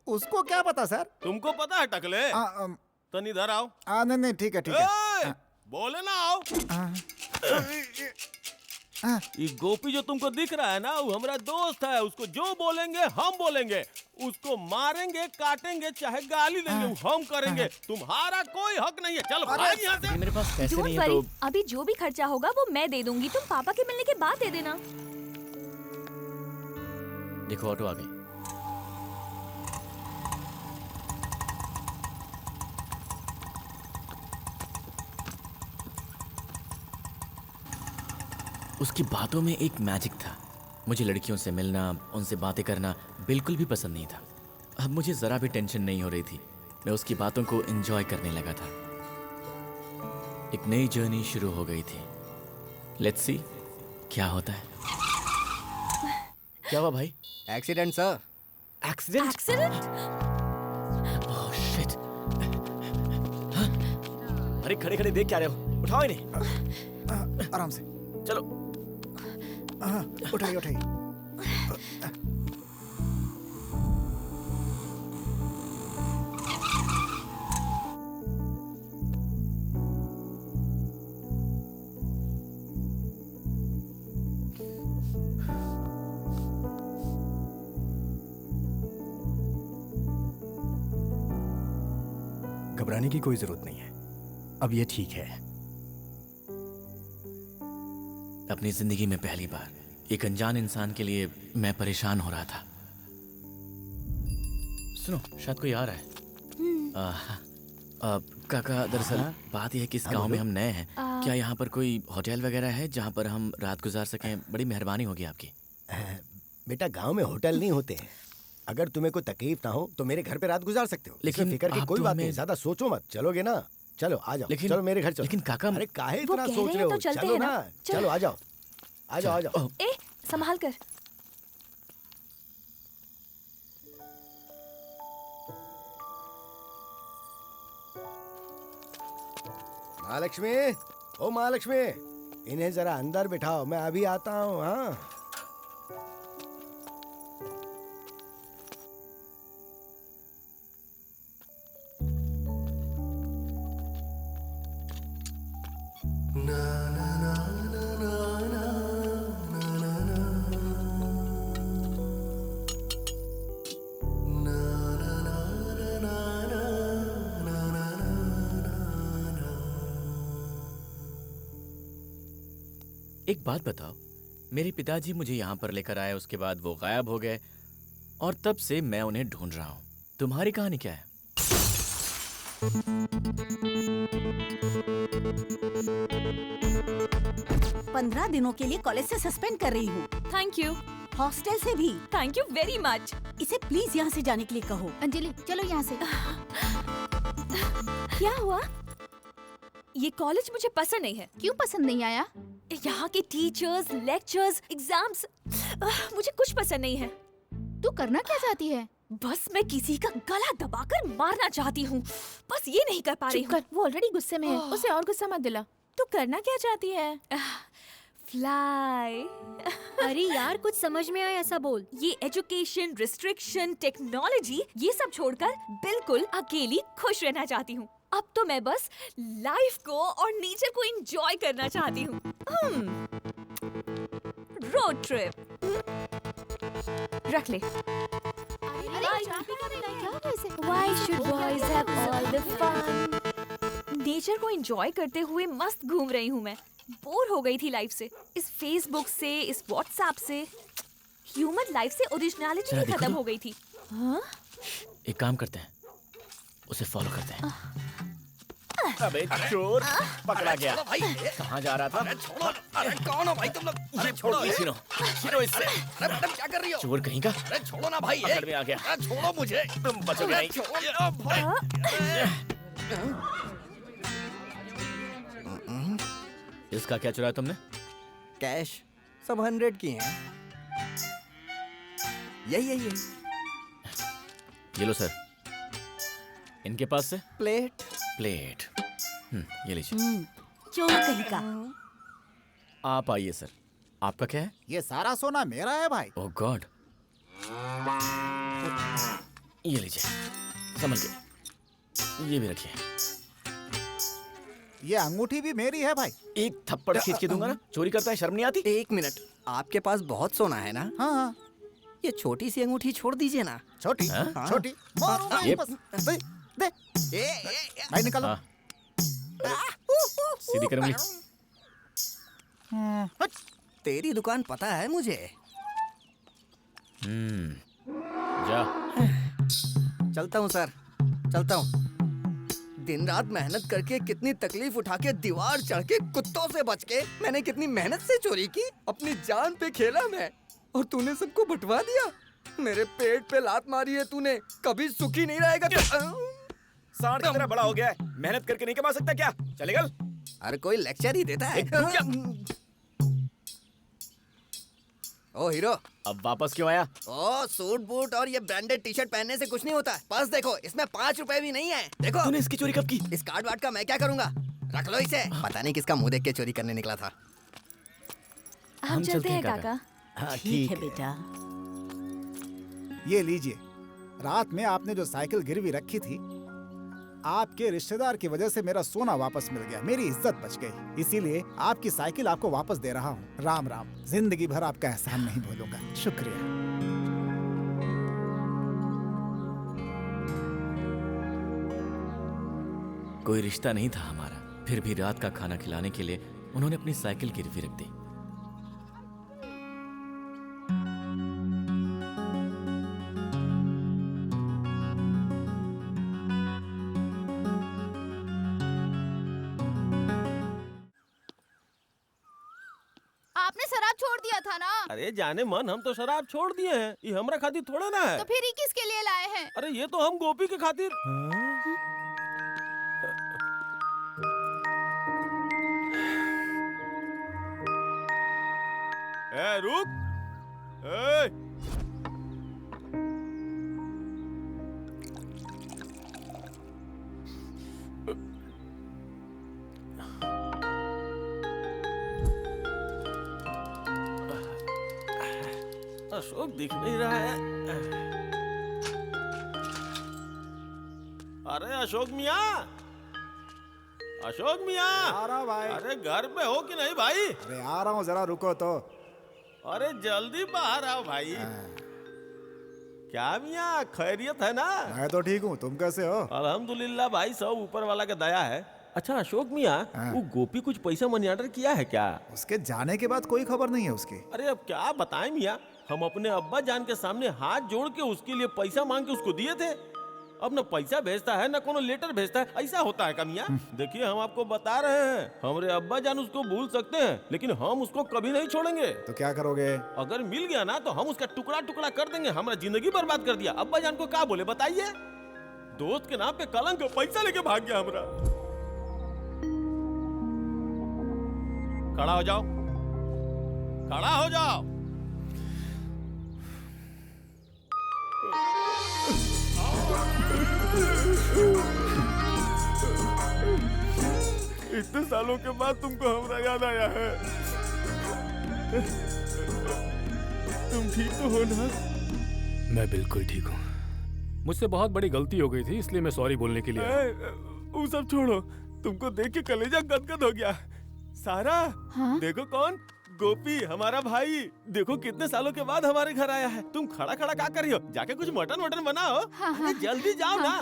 उसको क्या पता सर? तुमको पता है टकले? तनी इधर आओ। नहीं ठीक है ठीक है। बोले ना आओ। ये गोपी जो तुमको दिख रहा है ना, वो हमारा दोस्त है। उसको जो बोलेंगे हम बोलेंगे, उसको मारेंगे काटेंगे चाहे गाली देंगे वो हम करेंगे। तुम्हारा कोई हक नहीं है। चलो भाग यहाँ से। मेरे पास पैसे Don't नहीं है worry, तो अभी जो भी खर्चा होगा वो मैं दे दूंगी। तुम पापा के मिलने के बाद दे देना। देखो ऑटो आ गई। उसकी बातों में एक मैजिक था। मुझे लड़कियों से मिलना, उनसे बातें करना बिल्कुल भी पसंद नहीं था। अब मुझे जरा भी टेंशन नहीं हो रही थी। मैं उसकी बातों को एंजॉय करने लगा था। एक नई जर्नी शुरू हो गई थी। लेट्स सी क्या होता है। क्या हुआ भाई? Accident sir. Accident? Accident? Oh shit. अरे खड़े खड़े देख क्या रहे हो? उठाओ इन्हें। आराम से चलो। उठाइए उठाइए। घबराने की कोई जरूरत नहीं है, अब ये ठीक है। अपनी जिंदगी में पहली बार एक अनजान इंसान के लिए मैं परेशान हो रहा था। सुनो, शायद कोई आ रहा है। काका, दरअसल बात यह है कि इस गांव में हम नए हैं। क्या यहाँ पर कोई होटल वगैरह है जहाँ पर हम रात गुजार सकें? बड़ी मेहरबानी होगी आपकी। बेटा गांव में होटल नहीं होते हैं। अगर तुम्हें कोई तकलीफ ना हो तो मेरे घर पे रात गुजार सकते हो। लेकिन फिक्र की आप कोई तो बात हमें- नहीं, ज्यादा सोचो मत। चलोगे ना? चलो आ जाओ। लेकिन- चलो मेरे घर चलो। लेकिन काका- अरे काहे वो इतना कह सोच रहे रहे हैं हो? तो चलते चलो हैं ना, ना। चलो आ जाओ आ जाओ आ जाओ। ए, संभाल कर। महालक्ष्मी, ओ महालक्ष्मी, इन्हें जरा अंदर बिठाओ, मैं अभी आता हूँ। हाँ एक बात बताओ, मेरे पिताजी मुझे यहाँ पर लेकर आए, उसके बाद वो गायब हो गए और तब से मैं उन्हें ढूंढ रहा हूँ। तुम्हारी कहानी क्या है? पंद्रह दिनों के लिए कॉलेज से सस्पेंड कर रही हूँ, थैंक यू। हॉस्टल से भी। Thank you very much. इसे प्लीज यहाँ से जाने के लिए कहो। अंजलि चलो यहाँ से। क्या हुआ? ये कॉलेज मुझे पसंद नहीं है। क्यों पसंद नहीं आया? यहाँ के टीचर्स, लेक्चर्स, एग्जाम्स, मुझे कुछ पसंद नहीं है। तू करना क्या चाहती है? बस मैं किसी का गला दबाकर मारना चाहती हूँ, बस ये नहीं कर पा रही चुप हूँ। कर, वो ऑलरेडी गुस्से में है। उसे और गुस्सा मत दिला। तू करना क्या चाहती है? फ्लाई। अरे यार कुछ समझ में आया ऐसा बोल। ये एजुकेशन, रिस्ट्रिक्शन, टेक्नोलॉजी ये सब छोड़कर बिल्कुल अकेली खुश रहना चाहती हूँ। अब तो मैं बस लाइफ को और नेचर को एंजॉय करना चाहती हूँ। रोड ट्रिप रख ले। Why should boys have all the fun? Nature को एंजॉय करते हुए मस्त घूम रही हूँ मैं। बोर हो गई थी लाइफ से, इस फेसबुक से, इस व्हाट्सएप से। ह्यूमन लाइफ से ओरिजिनलिटी जरा ही देखो खत्म तो। हो गई थी। हाँ? एक काम करते हैं, उसे फॉलो करते हैं। अबे चोर पकड़ा गया। कहाँ जा रहा था? अरे कौन हो भाई तुम लोग? ये छोड़ो, छिनो इससे। अरे मैडम क्या कर रही हो? चोर कहीं का। अरे छोड़ो ना भाई। पकड़ में आ गया। अरे छोड़ो मुझे। तुम बचोगे नहीं। इसका क्या चुराया तुमने? कैश सब 100 की हैं। यही ये लो सर। इनके पास से प्लेट। ये लीजिए। चोर कहीं का। आप आइए सर। आपका क्या है? ये सारा सोना मेरा है भाई। ओह गॉड। ये लीजिए, संभल के। ये भी रखिए। ये अंगूठी भी मेरी है भाई। एक थप्पड़ खींच के दूंगा ना। चोरी करता है, शर्म नहीं आती? एक मिनट, आपके पास बहुत सोना है ना? हाँ ये छोटी सी अंगूठी छोड़ दीजिए ना। छोटी हाँ? छोटी मारो ये- बस। दे भाई निकालो। हाँ। सीधी कर उंगली। तेरी दुकान पता है मुझे। जा। चलता हूँ सर, चलता हूँ। दिन रात मेहनत करके कितनी तकलीफ उठा के दीवार चढ़ के कुत्तों से बच के मैंने कितनी मेहनत से चोरी की। अपनी जान पे खेला मैं, और तूने सबको बंटवा दिया। मेरे पेट पे लात मारी है तूने। कभी सुखी नहीं रहेगा तू। सांड की तरह बड़ा हो गया है। मेहनत करके नहीं कमा सकता क्या? चलेगा? अरे कोई लेक्चर ही देता है। ओ हीरो, अब वापस क्यों आया? ओ सूट बूट और ये ब्रांडेड टी शर्ट पहनने से कुछ नहीं होता। पर्स देखो, इसमें 5 रुपए भी नहीं है। देखो तूने इसकी चोरी कब की? इस कार्ड वार्ड का मैं क्या करूंगा? रख लो इसे। पता नहीं किसका मुंह देख के चोरी करने निकला था। हम चलते हैं काका। हाँ ठीक है बेटा। ये लीजिए। रात में आपने जो साइकिल गिरवी रखी थी, आपके रिश्तेदार की वजह से मेरा सोना वापस मिल गया। मेरी इज्जत बच गई। इसीलिए आपकी साइकिल आपको वापस दे रहा हूँ। राम राम। जिंदगी भर आपका एहसान नहीं भूलूंगा। शुक्रिया। कोई रिश्ता नहीं था हमारा, फिर भी रात का खाना खिलाने के लिए उन्होंने अपनी साइकिल गिरवी रख दी। आपने शराब छोड़ दिया था ना? अरे जाने मन, हम तो शराब छोड़ दिए हैं। ये हमरा खातिर थोड़े ना है। तो फिर ये किसके लिए लाए हैं? अरे ये तो हम गोपी के खातिर। ए रुक। ए अशोक दिख नहीं रहा है। अरे अशोक मियाँ, अशोक मियाँ। आ रहा हूँ भाई। अरे घर पे हो कि नहीं भाई? अरे आ रहा हूँ, जरा रुको तो। अरे जल्दी बाहर आओ भाई। क्या मियाँ, खैरियत है ना? मैं तो ठीक हूँ, तुम कैसे हो? अल्हम्दुलिल्लाह भाई, सब ऊपर वाला का दया है। अच्छा अशोक मियाँ, वो गोपी कुछ पैसा मनी ऑर्डर किया है क्या? उसके जाने के बाद कोई खबर नहीं है उसकी। अरे अब क्या बताएं मियाँ, हम अपने अब्बा जान के सामने हाथ जोड़ के उसके लिए पैसा मांग के उसको दिए थे। अब न पैसा भेजता है न कोनो लेटर भेजता है। ऐसा होता है क्या मियाँ? देखिए हम आपको बता रहे हैं, हमारे अब्बा जान उसको भूल सकते हैं, लेकिन हम उसको कभी नहीं छोड़ेंगे। तो क्या करोगे? अगर मिल गया ना तो हम उसका टुकड़ा टुकड़ा कर देंगे। हमारा जिंदगी बर्बाद कर दिया। अब्बा जान को क्या बोले बताइए? दोस्त के नाम पे कलंक, पैसा लेके भाग गया हमारा। खड़ा हो जाओ, खड़ा हो जाओ। इतने सालों के बाद तुमको हमरा याद आया है। तुम ठीक तो हो ना? मैं बिल्कुल ठीक हूँ। मुझसे बहुत बड़ी गलती हो गई थी, इसलिए मैं सॉरी बोलने के लिए आया। वो सब छोड़ो, तुमको देख के कलेजा गदगद हो गया। सारा, हाँ? देखो कौन, गोपी, हमारा भाई। देखो कितने सालों के बाद हमारे घर आया है। तुम खड़ा खड़ा क्या कर रही हो? जाके कुछ मटन वटन बनाओ। हाँ, अरे जल्दी जाओ ना।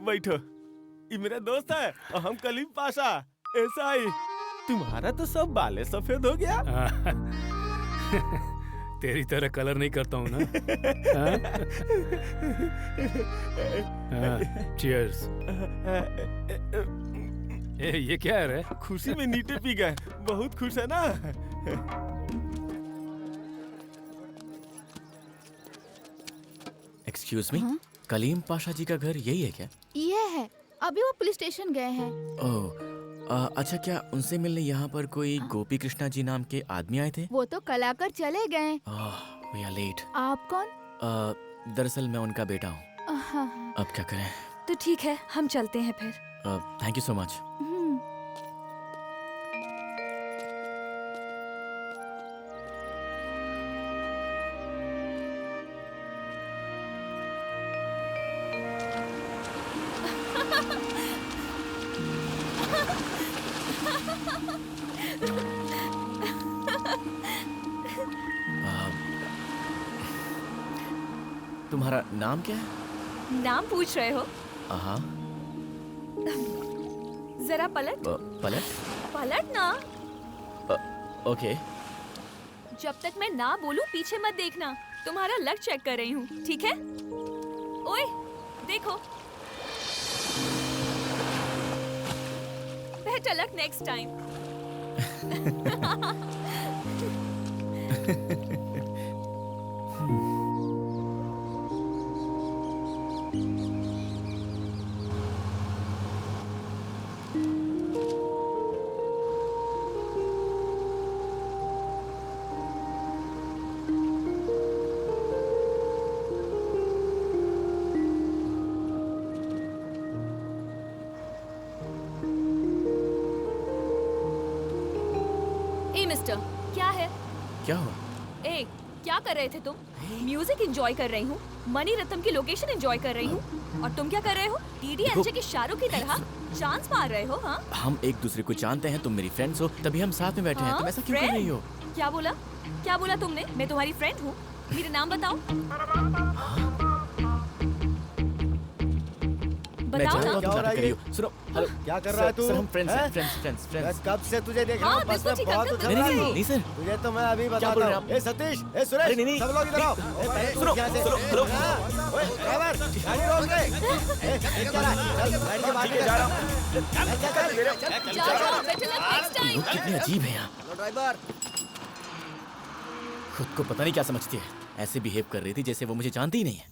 बैठो, ये मेरा दोस्त है और हम कलीम पाशा। ऐसा ही तुम्हारा तो सब बाले सफेद हो गया। तेरी तरह कलर नहीं करता हूँ ना। चीयर्स। ये क्या है रे? खुशी में नीटे पी गए, बहुत खुश है ना। एक्सक्यूज मी, कलीम पाशा जी का घर यही है क्या? ये है, अभी वो पुलिस स्टेशन गए हैं। ओह, अच्छा, क्या उनसे मिलने यहाँ पर कोई गोपी कृष्णा जी नाम के आदमी आए थे? वो तो कल आकर चले गए। We are late. आप कौन? दरअसल मैं उनका बेटा हूँ। अब क्या करें? तो ठीक है, हम चलते हैं फिर। Thank you so much. तुम्हारा नाम क्या है? नाम पूछ रहे हो? हाँ। जरा पलट। पलट? पलट ना। ओके। जब तक मैं ना बोलूं पीछे मत देखना। तुम्हारा लक चेक कर रही हूँ, ठीक है? ओए, देखो। Better luck next time. Mister, क्या है? क्या हुआ? ए, क्या कर रहे थे तुम? म्यूजिक एंजॉय कर रही हूँ, मनी रत्नम की लोकेशन एंजॉय कर रही हूँ, और तुम क्या कर रहे हो? डीडीएलजे के शाहरुख की तरह चांस मार रहे हो? हाँ? हम एक दूसरे को जानते हैं, तुम मेरी फ्रेंड्स हो, तभी हम साथ में बैठे हैं। तुम ऐसा क्यों कर रही हो? क्या बोला? क्या बोला तुमने? मैं तुम्हारी फ्रेंड हूँ। मेरा नाम बताओ। बताओ ना। क्या हो रहा है? सुनो, हेलो, क्या कर रहा है तू? सर, हम फ्रेंड्स हैं, फ्रेंड्स। मैं कब से तुझे देख रहा हूँ, बस में बहुत उछल रहा है। नहीं सर, तुझे तो मैं अभी बताता हूँ। ए सतीश, ए सुरेश, सब लोग इधर आओ। सुनो, हेलो, ओए ड्राइवर, गाड़ी रोक रे। क्या रहा? चल, गाड़ी के बाहर जा रहा हूँ। जाओ, बेटर लक नेक्स्ट टाइम। लोग कितने अजीब हैं यहाँ। ड्राइवर, खुद को पता नहीं क्या समझती है, ऐसे बिहेव कर रही थी जैसे वो मुझे जानती ही नहीं है।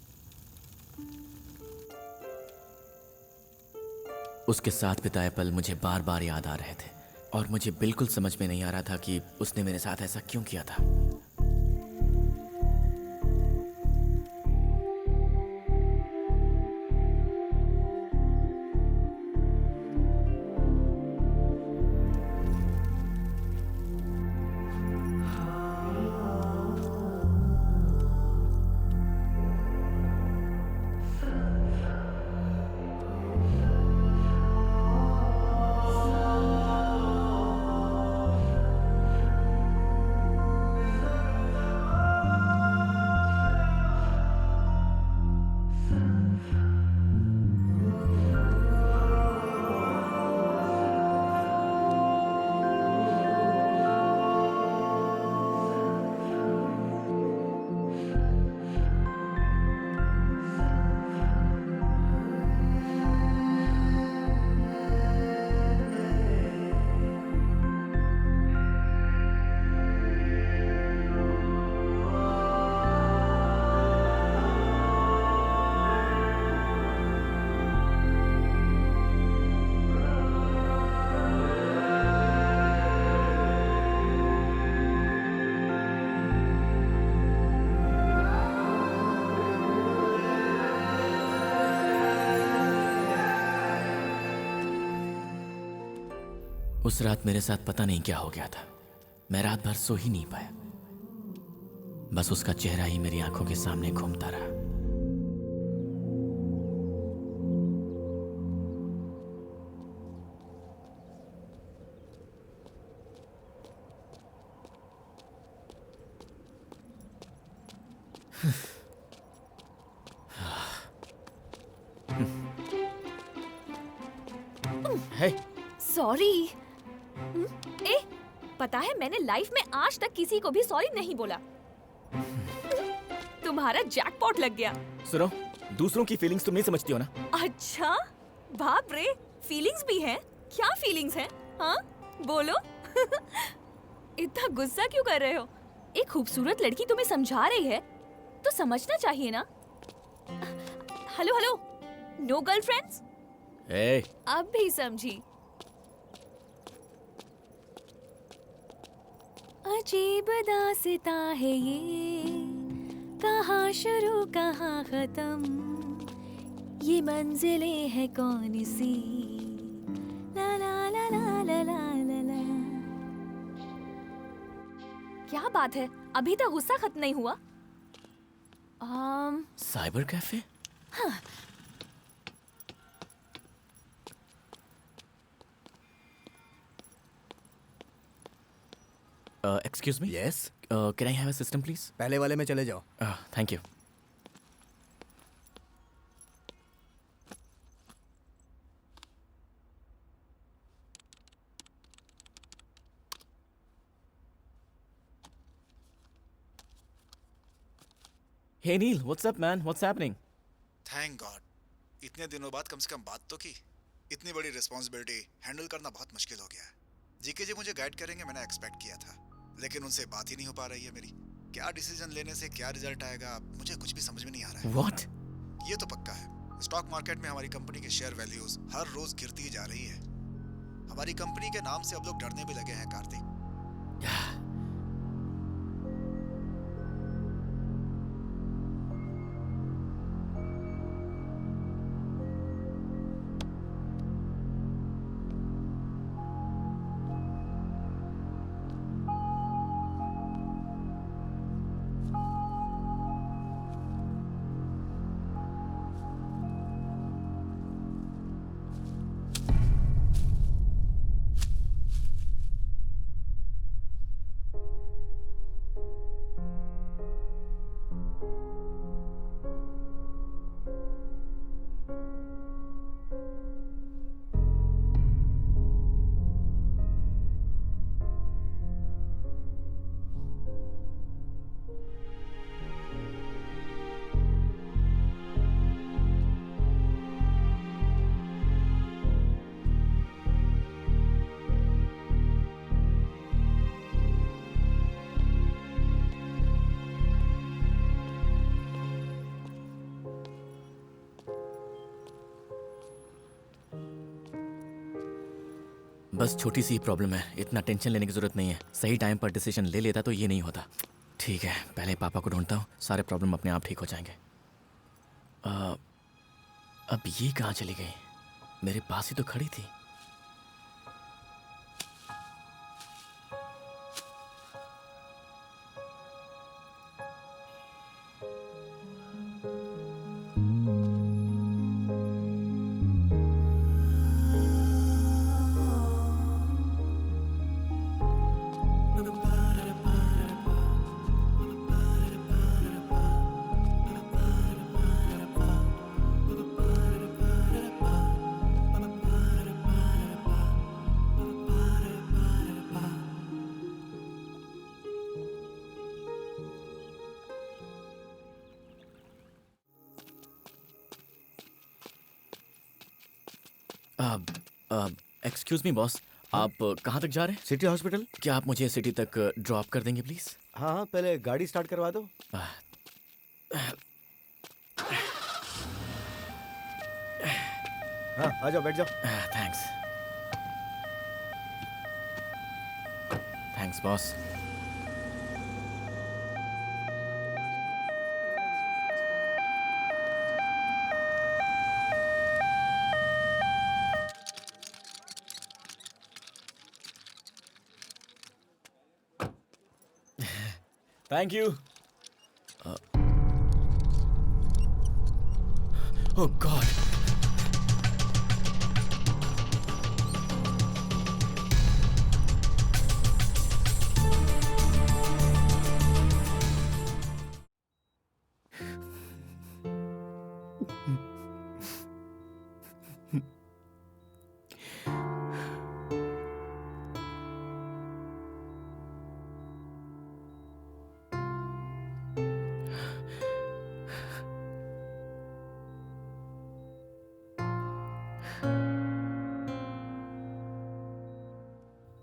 उसके साथ बिताए पल मुझे बार बार याद आ रहे थे और मुझे बिल्कुल समझ में नहीं आ रहा था कि उसने मेरे साथ ऐसा क्यों किया था। उस रात मेरे साथ पता नहीं क्या हो गया था। मैं रात भर सो ही नहीं पाया। बस उसका चेहरा ही मेरी आंखों के सामने घूमता रहा। हे, सॉरी। ए, पता है मैंने लाइफ में आज तक किसी को भी सॉरी नहीं बोला। तुम्हारा जैकपॉट लग गया। सुनो, दूसरों की फीलिंग्स तुम नहीं समझती हो ना। अच्छा, बाप रे, फीलिंग्स भी हैं? क्या फीलिंग्स हैं? हाँ, बोलो। इतना गुस्सा क्यों कर रहे हो? एक खूबसूरत लड़की तुम्हें समझा रही है तो समझना चाहिए ना। Hello hello, no girlfriends? ए, अब भी समझी। अजीब दास्ता है ये, कहाँ शुरू कहाँ खत्म, ये मंजिलें है कौन सी, ला ला ला ला ला ला ला ला। क्या बात है, अभी तक गुस्सा खत्म नहीं हुआ? Cyber cafe? हाँ। Excuse me. Yes, can I have a system please? पहले वाले में चले जाओ। Thank you. Hey Neil, what's up man? What's happening? Thank God, इतने दिनों बाद कम से कम बात तो की। इतनी बड़ी रिस्पॉन्सिबिलिटी हैंडल करना बहुत मुश्किल हो गया है। जीके जी मुझे गाइड करेंगे मैंने एक्सपेक्ट किया था, लेकिन उनसे बात ही नहीं हो पा रही है मेरी। क्या डिसीजन लेने से क्या रिजल्ट आएगा मुझे कुछ भी समझ में नहीं आ रहा है। What? ये तो पक्का है, स्टॉक मार्केट में हमारी कंपनी के शेयर वैल्यूज हर रोज गिरती ही जा रही है। हमारी कंपनी के नाम से अब लोग डरने भी लगे हैं कार्तिक। बस छोटी सी प्रॉब्लम है, इतना टेंशन लेने की जरूरत नहीं है। सही टाइम पर डिसीजन ले लेता तो ये नहीं होता। ठीक है, पहले पापा को ढूंढता हूँ, सारे प्रॉब्लम अपने आप ठीक हो जाएंगे। अब ये कहाँ चली गई? मेरे पास ही तो खड़ी थी। एक्सक्यूज मी बॉस, आप कहाँ तक जा रहे हैं? City hospital. क्या आप मुझे सिटी तक ड्रॉप कर देंगे प्लीज? हाँ हाँ, पहले गाड़ी स्टार्ट करवा दो। हाँ, आ जाओ, बैठ जाओ। Thanks. Thanks boss. Thank you. Oh God.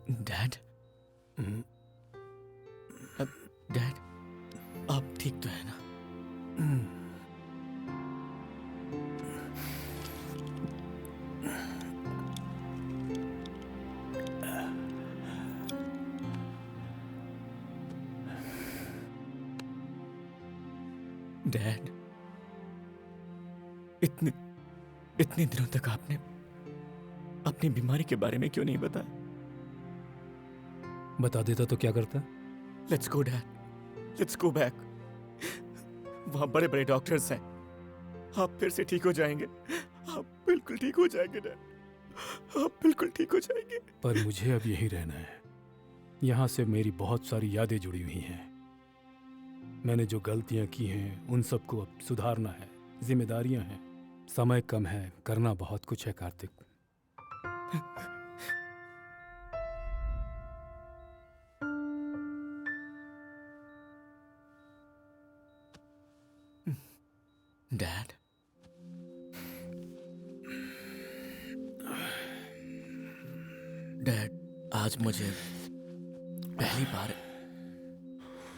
Dad, dad, आप ठीक तो है ना? डैड, इतने दिनों तक आपने अपनी बीमारी के बारे में क्यों नहीं बताया? बता देता तो क्या करता? Let's go dad, let's go back. वहां बड़े बड़े डॉक्टर्स हैं, आप फिर से ठीक हो जाएंगे। आप बिल्कुल ठीक हो जाएंगे डैड, आप बिल्कुल ठीक हो जाएंगे। पर मुझे अब यहीं रहना है। यहाँ से मेरी बहुत सारी यादें जुड़ी हुई हैं। मैंने जो गलतियाँ की हैं उन सबको अब सुधारना है, जिम्मेदारियाँ हैं। समय कम है, करना बहुत कुछ है कार्तिक। डैड, डैड, आज मुझे पहली बार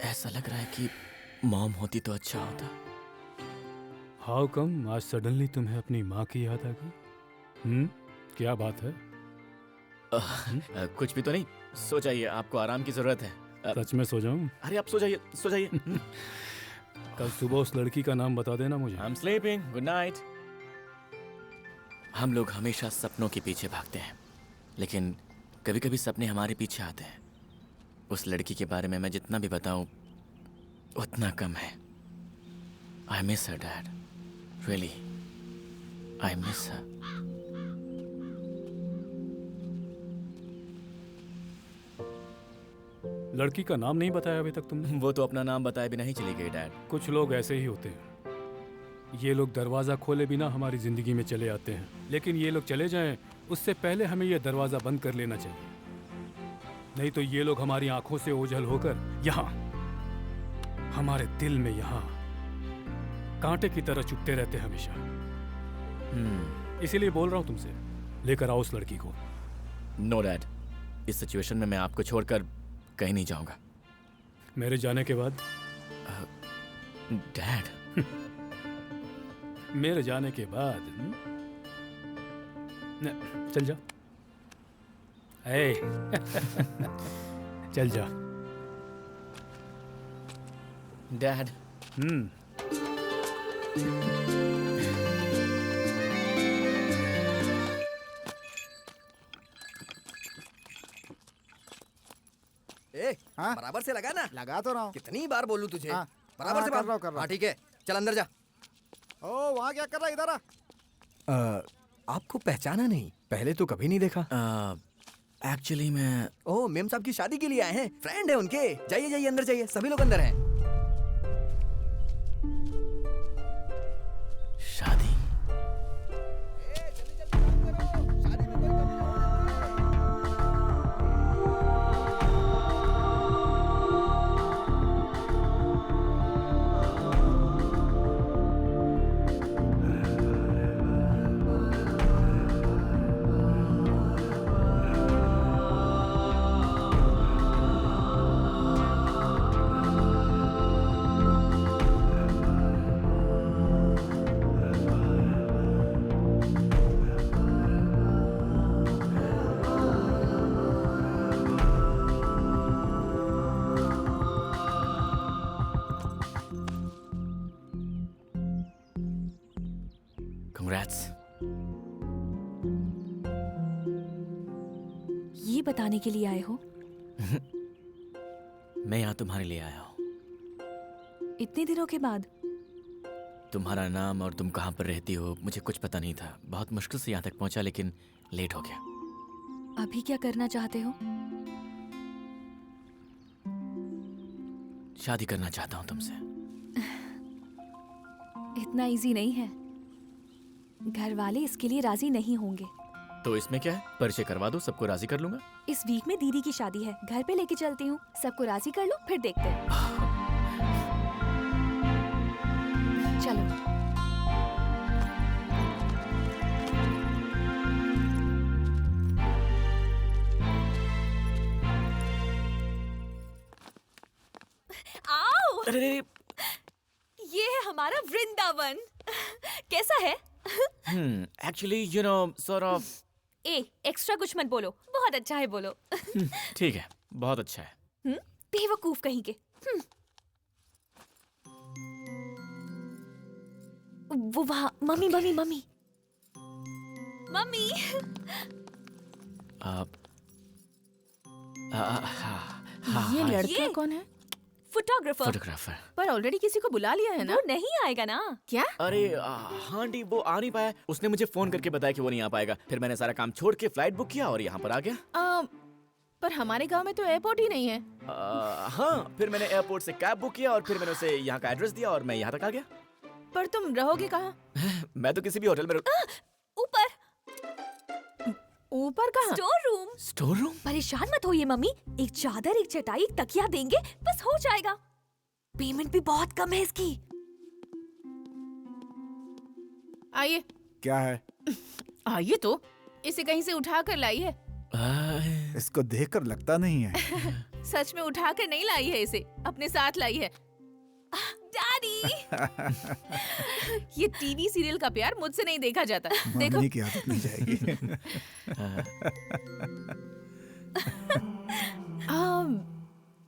ऐसा लग रहा है कि मॉम होती तो अच्छा होता। हाउ कम आज सडनली तुम्हें अपनी माँ की याद आ गई? क्या बात है? कुछ भी तो नहीं, सो जाइए, आपको आराम की जरूरत है। सच में सो जाऊं? अरे आप सो जाइए, सो जाइए। कल सुबह उस लड़की का नाम बता देना मुझे। I'm sleeping. Good night. हम लोग हमेशा सपनों के पीछे भागते हैं, लेकिन कभी कभी सपने हमारे पीछे आते हैं। उस लड़की के बारे में मैं जितना भी बताऊं उतना कम है। I miss her, Dad. Really, I miss her. लड़की का नाम नहीं बताया अभी तक तुमने? वो तो अपना नाम बताए बिना ही चली गई डैड। कुछ लोग ऐसे ही होते हैं। ये लोग दरवाज़ा खोले बिना हमारी ज़िंदगी में चले आते हैं, लेकिन ये लोग चले जाएं उससे पहले हमें ये दरवाज़ा बंद कर लेना चाहिए। नहीं तो ये लोग हमारी आंखों से ओझल होकर यहाँ हमारे दिल में यहाँ कांटे की तरह चुभते रहते हैं हमेशा। इसीलिए बोल रहा हूँ तुमसे, लेकर आओ उस लड़की को। नो डैड, इस सिचुएशन में मैं आपको छोड़कर कहीं नहीं जाऊंगा। मेरे जाने के बाद? डैड, मेरे जाने के बाद चल जा। ए, चल जा। डैड। बराबर से लगा ना। लगा तो रहा हूँ। कितनी बार बोलूं तुझे? हाँ, बराबर से कर रहा हूँ। हाँ ठीक है, चल अंदर जा। ओ वहाँ क्या कर रहा है? इधर आ। आपको पहचाना नहीं? पहले तो कभी नहीं देखा। एक्चुअली मैं ओह, मेम साहब की शादी के लिए आए हैं, फ्रेंड है उनके। जाइए जाइए अंदर जाइए, सभी लोग अंदर हैं। शादी? Congrats. ये बताने के लिए आए हो? मैं यहाँ तुम्हारे लिए आया हूँ। इतने दिनों के बाद? तुम्हारा नाम और तुम कहाँ पर रहती हो मुझे कुछ पता नहीं था। बहुत मुश्किल से यहाँ तक पहुँचा, लेकिन लेट हो गया। अभी क्या करना चाहते हो? शादी करना चाहता हूँ तुमसे। इतना इजी नहीं है। घर वाले इसके लिए राजी नहीं होंगे। तो इसमें क्या है, परिचय करवा दो, सबको राजी कर लूंगा। इस वीक में दीदी की शादी है, घर पे लेके चलती हूँ, सबको राजी कर लो, फिर देखते हैं। चलो। आओ! अरे ये है हमारा वृंदावन। कैसा है? Actually you know sort of. Extra कुछ मत बोलो, बहुत अच्छा है बोलो। ठीक है, बहुत अच्छा है। बेवकूफ कहीं के। वो वहाँ मम्मी मम्मी मम्मी मम्मी। ये लड़का कौन है? फोटोग्राफर। फोटोग्राफर। पर ऑलरेडी किसी को बुला लिया है ना? वो नहीं आएगा ना? क्या? अरे हाँ डी, वो आ नहीं पाया। उसने मुझे फोन करके बताया कि वो नहीं आ पाएगा। फिर मैंने सारा काम छोड़ के फ्लाइट बुक किया और यहाँ पर आ गया। पर हमारे गांव में तो एयरपोर्ट ही नहीं है। हाँ, फिर मैंने एयरपोर्ट से कैब बुक किया और फिर मैंने उसे यहाँ का एड्रेस दिया और मैं यहाँ तक आ गया। पर तुम रहोगे कहाँ? मैं तो किसी भी होटल में ऊपर। ऊपर कहाँ? Store room. Store room? परेशान मत होइए मम्मी, एक चादर, एक चटाई, एक तकिया देंगे, बस हो जाएगा। पेमेंट भी बहुत कम है इसकी। आइए। क्या है? आइए तो, इसे कहीं से उठा कर लाई है। इसको देखकर लगता नहीं है। सच में उठा कर नहीं लाई है, इसे अपने साथ लाई है। डैडी। ये टीवी सीरियल का प्यार मुझसे नहीं देखा जाता। देखो। मम्मी की आदत नहीं जाएगी।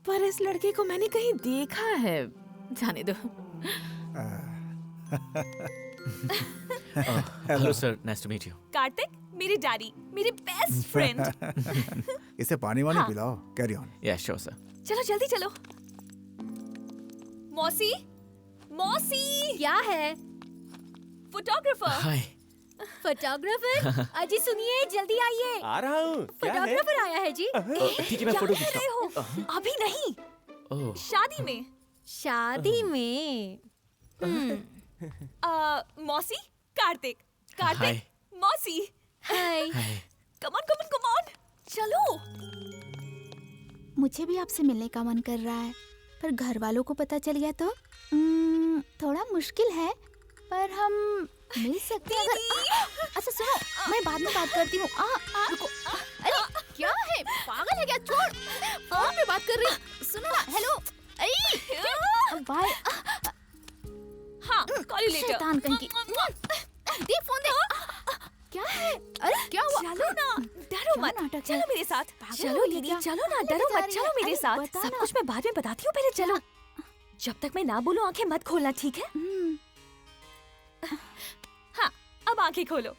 पर इस लड़के को मैंने कहीं देखा है। जाने दो। Hello sir, nice to meet you. Kartik, मेरे डैडी, मेरे बेस्ट फ्रेंड। इसे पानी वानी पिलाओ। Carry on. Yes sure sir. चलो जल्दी चलो। मौसी, मौसी। क्या है? फोटोग्राफर। हाय। फोटोग्राफर? अजी सुनिए, जल्दी आइए। आ रहा हूँ। क्या है? फोटोग्राफर आया है जी। ठीक है, मैं फोटो खींचता हूँ। अभी नहीं, ओह, शादी में। शादी में? मौसी, कार्तिक, कार्तिक, हाय। मौसी। Hi. Come on come on come on, चलो। मुझे भी आपसे मिलने का मन कर रहा है, पर घर वालों को पता चल गया तो थोड़ा मुश्किल है, पर हम मिल सकते हैं अगर। अच्छा सुनो, मैं बाद में बात करती हूँ। रुको। अरे क्या है, पागल है क्या? छोड़, फोन पे बात कर रही। सुनो ना, हेलो। अरे बाय। हाँ, कॉल यू लेटर। शैतान कहीं की। दे फोन दे। क्या है? अरे क्या हुआ? चलो ना, डरो मत, नाटक है? चलो मेरे साथ। चलो हो दीदी, क्या? चलो ना, अरे डरो बता मत, रही चलो है। मेरे अरे साथ। बता सब ना। कुछ मैं बाद में बताती हूँ, पहले चलो। जब तक मैं ना बोलूं आंखें मत खोलना, ठीक है? हाँ, अब आंखें खोलो।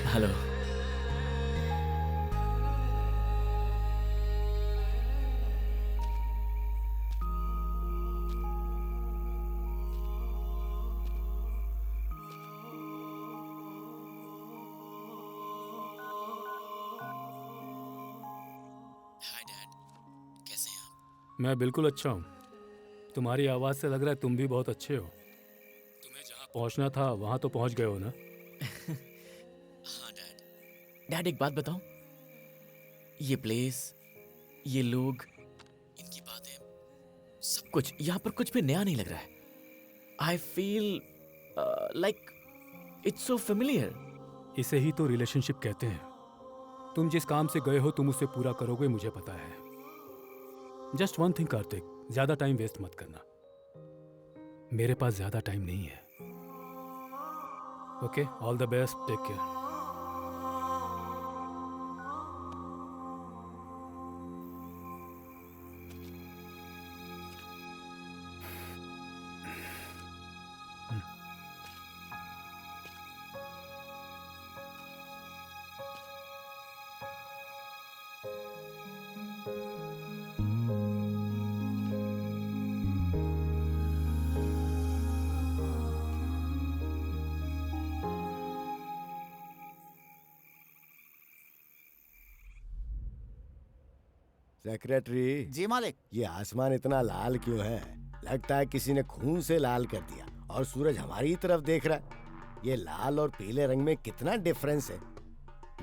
हेलो। हाय डैड, कैसे हैं आप? मैं बिल्कुल अच्छा हूँ। तुम्हारी आवाज़ से लग रहा है तुम भी बहुत अच्छे हो। तुम्हें जहाँ पहुँचना था वहाँ तो पहुँच गए हो ना? हाँ डैड। डैड एक बात बताऊं, ये प्लेस, ये लोग, इनकी बातें, सब कुछ यहाँ पर कुछ भी नया नहीं लग रहा है। I feel like it's so familiar. इसे ही तो रिलेशनशिप कहते हैं। तुम जिस काम से गए हो तुम उसे पूरा करोगे, मुझे पता है। जस्ट वन थिंग कार्तिक, ज्यादा टाइम वेस्ट मत करना। मेरे पास ज्यादा टाइम नहीं है। Okay, all the best, take care. Secretary ji मालिक। ये आसमान इतना लाल क्यों है? लगता है किसी ने खून से लाल कर दिया। और सूरज हमारी तरफ देख रहा है। ये लाल और पीले रंग में कितना डिफरेंस है।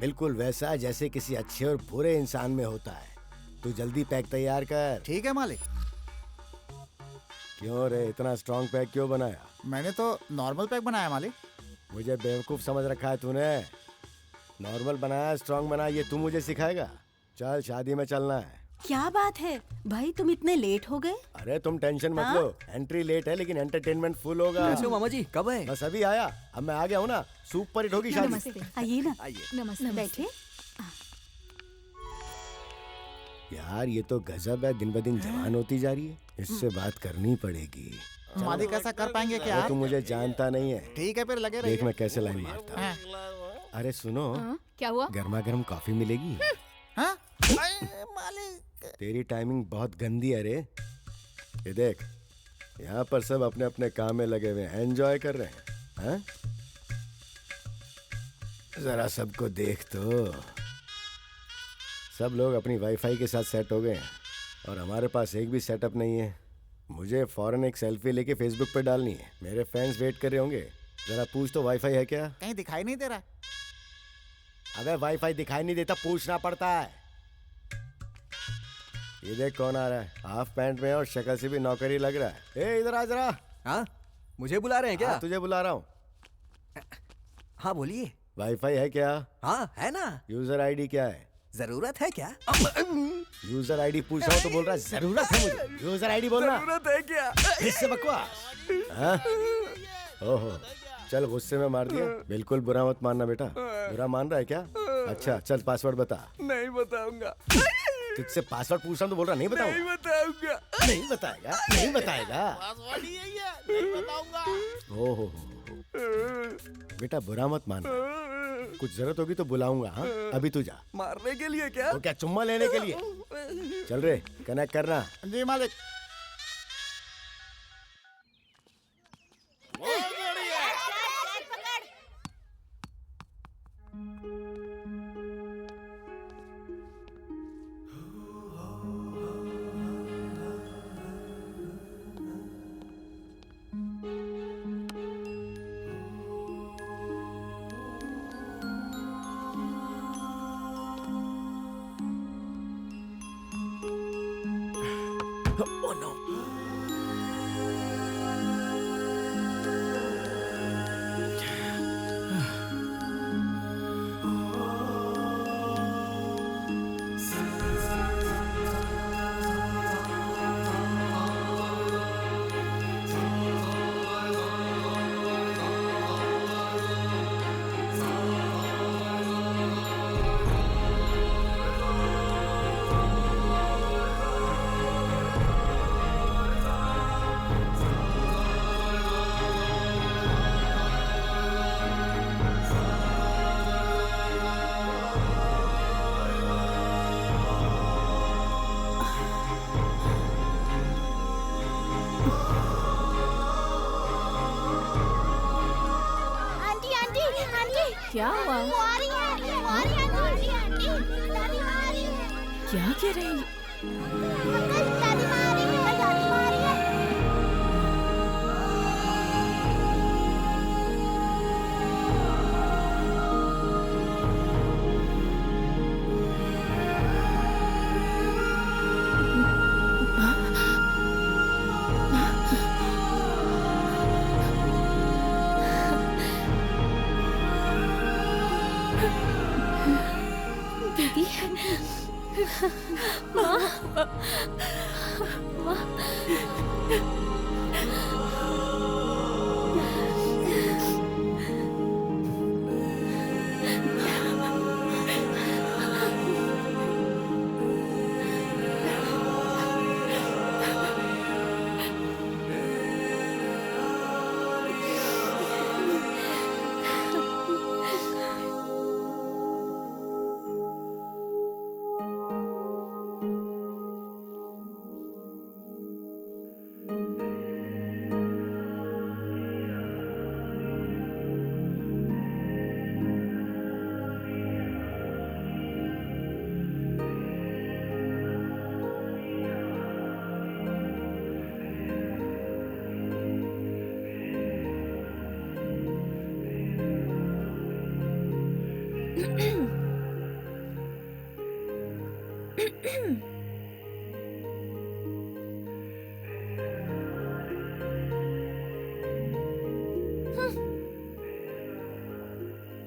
बिल्कुल वैसा जैसे किसी अच्छे और बुरे इंसान में होता है। तू जल्दी पैक तैयार कर। ठीक है मालिक। क्यों रे, इतना स्ट्रॉन्ग पैक क्यों बनाया? मैंने तो नॉर्मल पैक बनाया मालिक। मुझे बेवकूफ समझ रखा है तूने। नॉर्मल बनाया स्ट्रॉन्ग बनाया ये तू मुझे सिखाएगा? चल शादी में चलना है। क्या बात है भाई, तुम इतने लेट हो गए? अरे तुम टेंशन मत लो, एंट्री लेट है लेकिन एंटरटेनमेंट फुल होगा। कैसे हो मामा जी, कब है? बस अभी आया, अब मैं आ गया हूँ ना। सुपर हिट होगी शादी। नमस्ते, आइए ना। आइए। नमस्ते, बैठे। यार ये तो गजब है, दिन ब दिन जवान होती जा रही है। इससे बात करनी पड़ेगी। मालिक ऐसा कर पाएंगे क्या? तू मुझे जानता नहीं है। ठीक है फिर लगे देख मैं कैसे लाइन मारता हूँ। अरे सुनो, क्या हुआ? गर्मा गर्म कॉफी मिलेगी? हाँ? तेरी टाइमिंग बहुत गंदी है रे। ये देख, यहाँ पर सब अपने अपने काम में लगे हुए हैं, एंजॉय कर रहे हैं। हाँ? जरा सबको देख तो। सब लोग अपनी वाईफाई के साथ सेट हो गए हैं और हमारे पास एक भी सेटअप नहीं है। मुझे फौरन एक सेल्फी लेके फेसबुक पे डालनी है। मेरे फैंस वेट कर रहे होंगे। जरा पूछ तो वाईफाई है क्या? कहीं दिखाई नहीं दे रहा। अबे वाईफाई दिखाई नहीं देता, पूछना पड़ता है। ये देख कौन आ रहा है, हाफ पैंट में और शक्ल से भी नौकरी लग रहा है। ए इधर आ जरा। हाँ, मुझे बुला रहे हैं क्या? हाँ, तुझे बुला रहा हूँ। हाँ बोलिए। वाईफाई है क्या? हाँ है ना। यूजर आईडी क्या है? जरूरत है क्या? यूजर आईडी पूछ रहा हूँ तो बोल रहा है जरूरत है मुझे। यूजर आईडी बोलना। जरूरत है क्या? इससे बकवास। हाँ? ओहो, चल गुस्से में मार दिया। बिल्कुल बुरा मत मानना बेटा। बुरा मान रहा है क्या? अच्छा चल पासवर्ड बता। नहीं बताऊंगा। तुझसे पासवर्ड पूछ रहा हूँ तो बोल रहा नहीं बताऊंगा। नहीं बताऊंगा। नहीं बताएगा, नहीं बताएगा। पासवर्ड ही यही है, नहीं बताऊंगा। ओहो बेटा बुरा मत मानना। कुछ जरूरत होगी तो बुलाऊंगा। हाँ अभी तू जा। मारने के लिए क्या? तो क्या चुम्मा लेने के लिए? चल रे कनेक्ट करना। जी मालिक। Oh no! Aunty aunty aunty क्या हुआ? वो आ रही है, वो आ रही है आंटी आंटी दादी माँ आ रही है। क्या कह रही? अंकल दादी माँ आ रही है, दादी माँ आ रही है।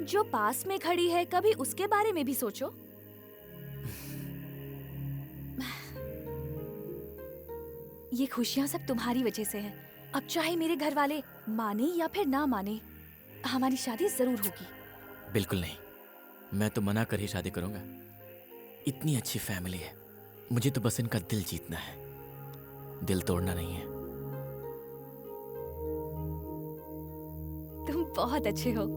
जो पास में खड़ी है, कभी उसके बारे में भी सोचो। ये खुशियाँ सब तुम्हारी वजह से है। अब चाहे मेरे घर वाले माने या फिर ना माने, हमारी शादी जरूर होगी। बिल्कुल नहीं, मैं तो मना कर ही शादी करूंगा। इतनी अच्छी फैमिली है, मुझे तो बस इनका दिल जीतना है, दिल तोड़ना नहीं है। तुम बहुत अच्छे हो।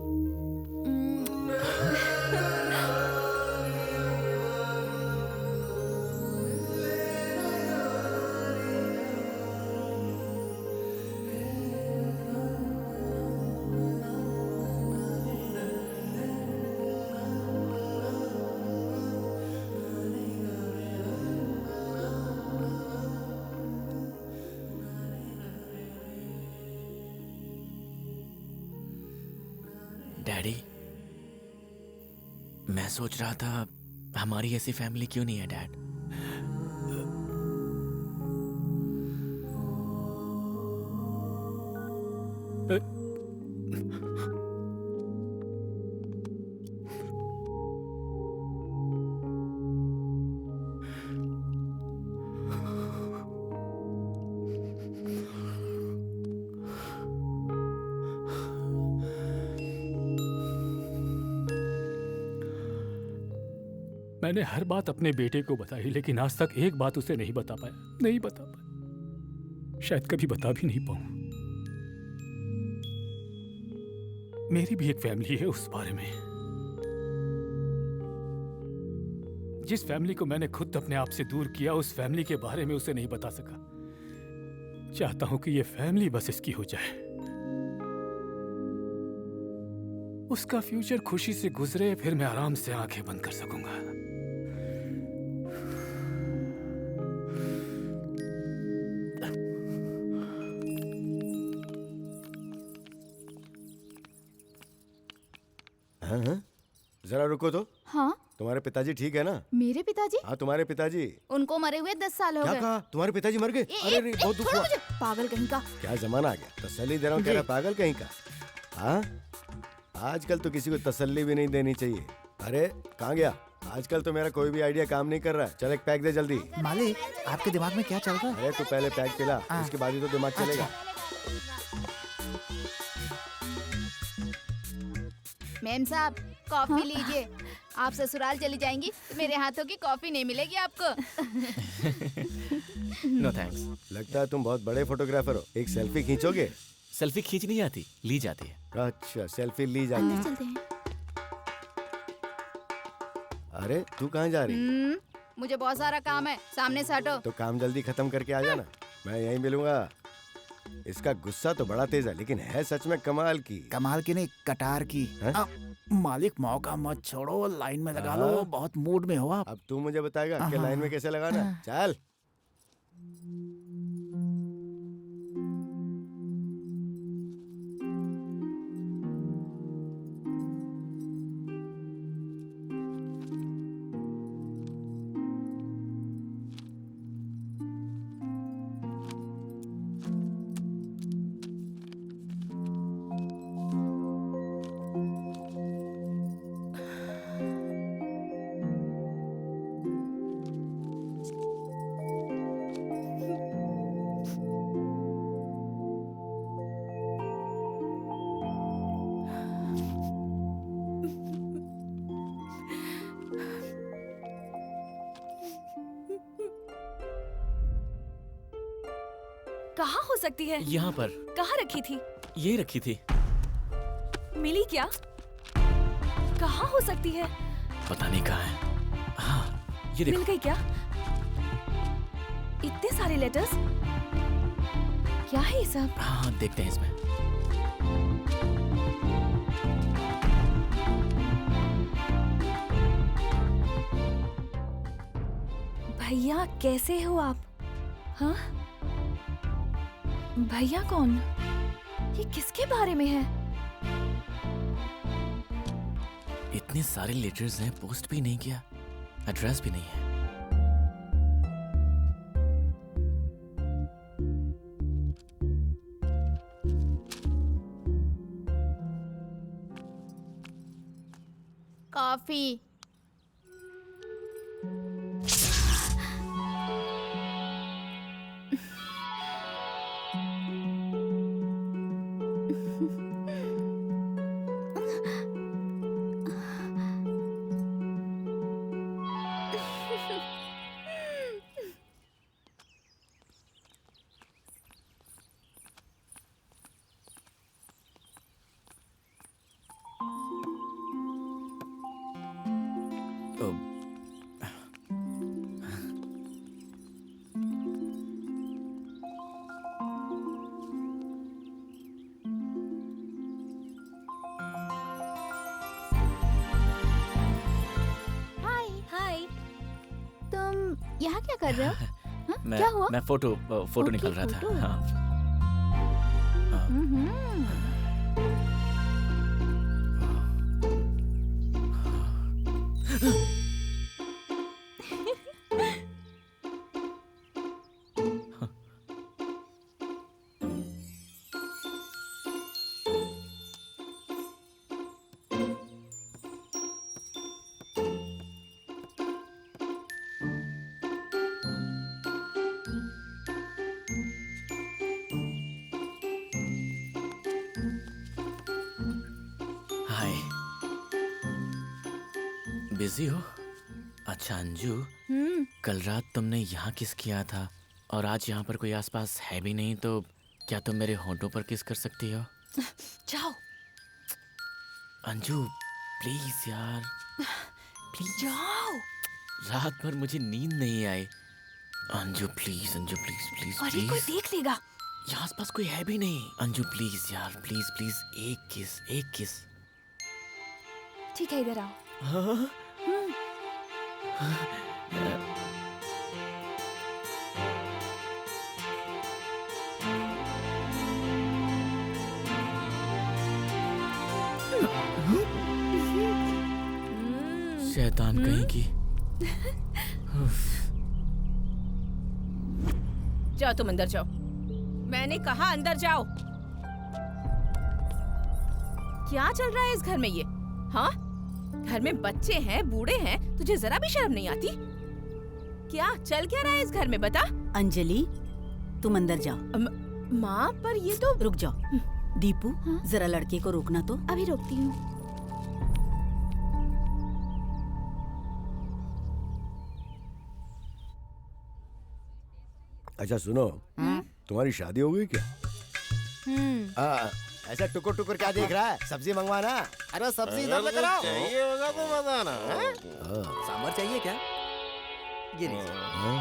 डैडी, मैं सोच रहा था हमारी ऐसी फैमिली क्यों नहीं है डैड। मैंने हर बात अपने बेटे को बताई, लेकिन आज तक एक बात उसे नहीं बता पाया, नहीं बता पाया, शायद कभी बता भी नहीं पाऊं। मेरी भी एक फैमिली है, उस बारे में, जिस फैमिली को मैंने खुद अपने आप से दूर किया, उस फैमिली के बारे में उसे नहीं बता सका। चाहता हूं कि ये फैमिली बस इसकी हो जाए, उसका फ्यूचर खुशी से गुजरे, फिर मैं आराम से आंखें बंद कर सकूंगा। हाँ? जरा रुको तो। हाँ? तुम्हारे पिताजी ठीक है ना? मेरे पिताजी? हाँ, तुम्हारे पिताजी। उनको मरे हुए 10 साल हो क्या गए। कहा? तुम्हारे पिताजी मर गए? अरे नहीं, बहुत दुख हुआ। पागल कहीं का। क्या जमाना आ गया, तसल्ली दे रहा हूँ, कह रहा पागल कहीं का। हाँ, आजकल तो किसी को तसल्ली भी नहीं देनी चाहिए। अरे कहाँ गया? आजकल तो मेरा कोई भी आइडिया काम नहीं कर रहा है। चल एक पैक दे जल्दी। मालिक, आपके दिमाग में क्या चल रहा है? अरे तू पहले पैक पिला, उसके बाद ही तो दिमाग चलेगा। मैम साहब, कॉफी लीजिए। आप ससुराल चली जाएंगी तो मेरे हाथों की कॉफी नहीं मिलेगी आपको। No thanks. लगता है तुम बहुत बड़े फोटोग्राफर हो। एक सेल्फी खींचोगे? सेल्फी खींच नहीं जाती, ली जाती है। अच्छा, सेल्फी ली जाती है। चलते हैं। अरे तू कहाँ जा रही? मुझे बहुत सारा काम है, सामने से हटो। तो काम जल्दी खत्म करके आ जाना, मैं यहीं मिलूंगा। इसका गुस्सा तो बड़ा तेज है, लेकिन है सच में कमाल की। कमाल की नहीं, कटार की। मालिक, मौका मत छोड़ो, लाइन में लगा लो, बहुत मूड में हो आप। अब तू मुझे बताएगा कि लाइन में कैसे लगाना। चल। कहाँ हो सकती है? यहाँ पर। कहाँ रखी थी? यही रखी थी। मिली क्या? कहाँ हो सकती है? पता नहीं कहाँ है। हाँ, ये देखो। मिल गई क्या? इतने सारे लेटर्स, क्या है ये सब? हाँ, देखते हैं इसमें। भैया, कैसे हो आप? हाँ? भैया कौन? ये किसके बारे में है? इतने सारे लेटर्स हैं, पोस्ट भी नहीं किया, एड्रेस भी नहीं है। कॉफी। हाय। तुम यहाँ क्या कर रहे हो? हाँ? मैं क्या हुआ? मैं फोटो ओके, निकल रहा फोटो। था। हाँ। हाय। बिजी हो? अच्छा अंजू, कल रात तुमने यहाँ किस किया था और आज यहाँ पर कोई आसपास है भी नहीं, तो क्या तुम मेरे होंठों पर किस कर सकती हो? जाओ अंजू प्लीज यार, प्लीज जाओ। रात भर मुझे नींद नहीं आई। Anju please, Anju please please अरे कोई प्लीज। देख लेगा। यहाँ आसपास कोई है भी नहीं। अंजू प्लीज यार, प्लीज प्लीज, एक किस, एक किस। ठीक है, इधर आओ। हाँ? शैतान कहीं की। जाओ तुम अंदर जाओ। मैंने कहा अंदर जाओ। क्या चल रहा है इस घर में ये? हाँ, घर में बच्चे हैं, बूढ़े हैं, तुझे जरा भी शर्म नहीं आती? क्या चल क्या रहा है इस घर में, बता। अंजलि, तुम अंदर जाओ। माँ, पर ये तो। रुक जाओ। दीपू, जरा लड़के को रोकना तो। अभी रोकती हूँ। अच्छा सुनो, तुम्हारी शादी हो गई क्या? ऐसा टुकुर टुकुर क्या देख रहा है? सब्जी मंगवाना। अरे सब्जी इधर लेकर आओ। चाहिए होगा तो बताना। सांभर चाहिए क्या? ये लीजिए। हाँ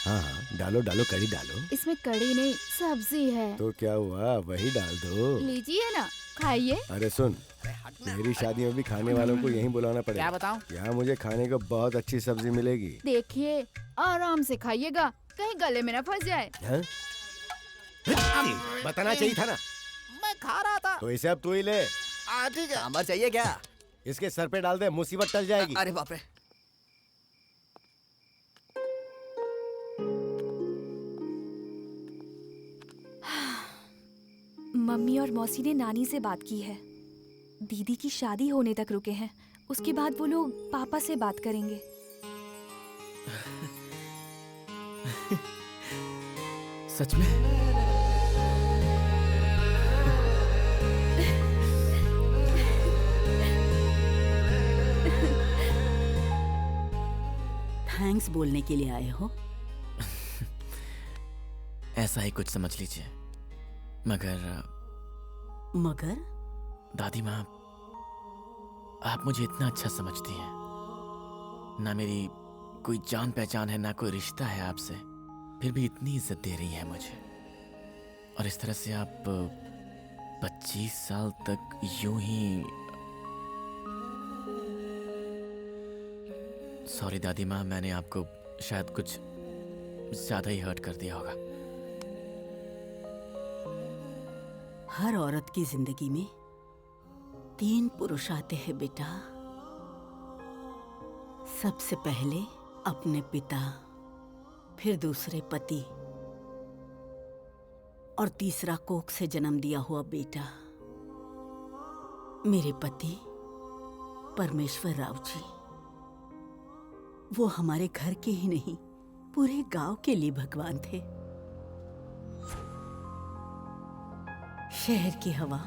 हाँ, डालो डालो, कड़ी डालो। इसमें कड़ी नहीं, सब्जी है। तो क्या हुआ, वही डाल दो। लीजिए ना, खाइए। अरे सुन, मेरी शादी में भी खाने वालों को यहीं बुलाना पड़ेगा। क्या बताऊं? यहाँ मुझे खाने को बहुत अच्छी सब्जी मिलेगी। देखिए, आराम से खाइएगा, कहीं गले में ना फंस जाए। हाँ? बताना चाहिए था ना। मैं खा रहा था। तो इसे अब तू ही ले। ठीक है। सांभर चाहिए क्या? इसके सर पे डाल दे, मुसीबत टल जाएगी। अरे बाप रे। मम्मी और मौसी ने नानी से बात की है। दीदी की शादी होने तक रुके हैं, उसके बाद वो लोग पापा से बात करेंगे। सच में? थैंक्स बोलने के लिए आए हो? ऐसा ही कुछ समझ लीजिए। मगर दादी माँ, आप मुझे इतना अच्छा समझती हैं। ना मेरी कोई जान पहचान है, ना कोई रिश्ता है आपसे, फिर भी इतनी इज्जत दे रही है मुझे। और इस तरह से आप 25 साल तक यूं ही। सॉरी दादी माँ, मैंने आपको शायद कुछ ज्यादा ही हर्ट कर दिया होगा। हर औरत की जिंदगी में 3 पुरुष आते हैं बेटा। सबसे पहले अपने पिता, फिर दूसरे पति, और तीसरा कोख से जन्म दिया हुआ बेटा। मेरे पति परमेश्वर राव जी, वो हमारे घर के ही नहीं पूरे गांव के लिए भगवान थे। शहर की हवा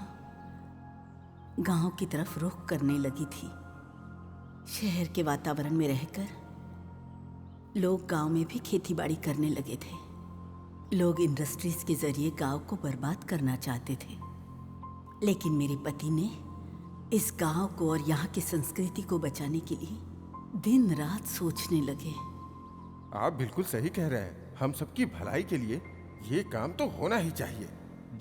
गांव की तरफ रुख करने लगी थी। शहर के वातावरण में रहकर लोग गांव में भी खेतीबाड़ी करने लगे थे। लोग इंडस्ट्रीज के जरिए गांव को बर्बाद करना चाहते थे, लेकिन मेरे पति ने इस गांव को और यहाँ की संस्कृति को बचाने के लिए दिन रात सोचने लगे। आप बिल्कुल सही कह रहे हैं। हम सबकी भलाई के लिए ये काम तो होना ही चाहिए।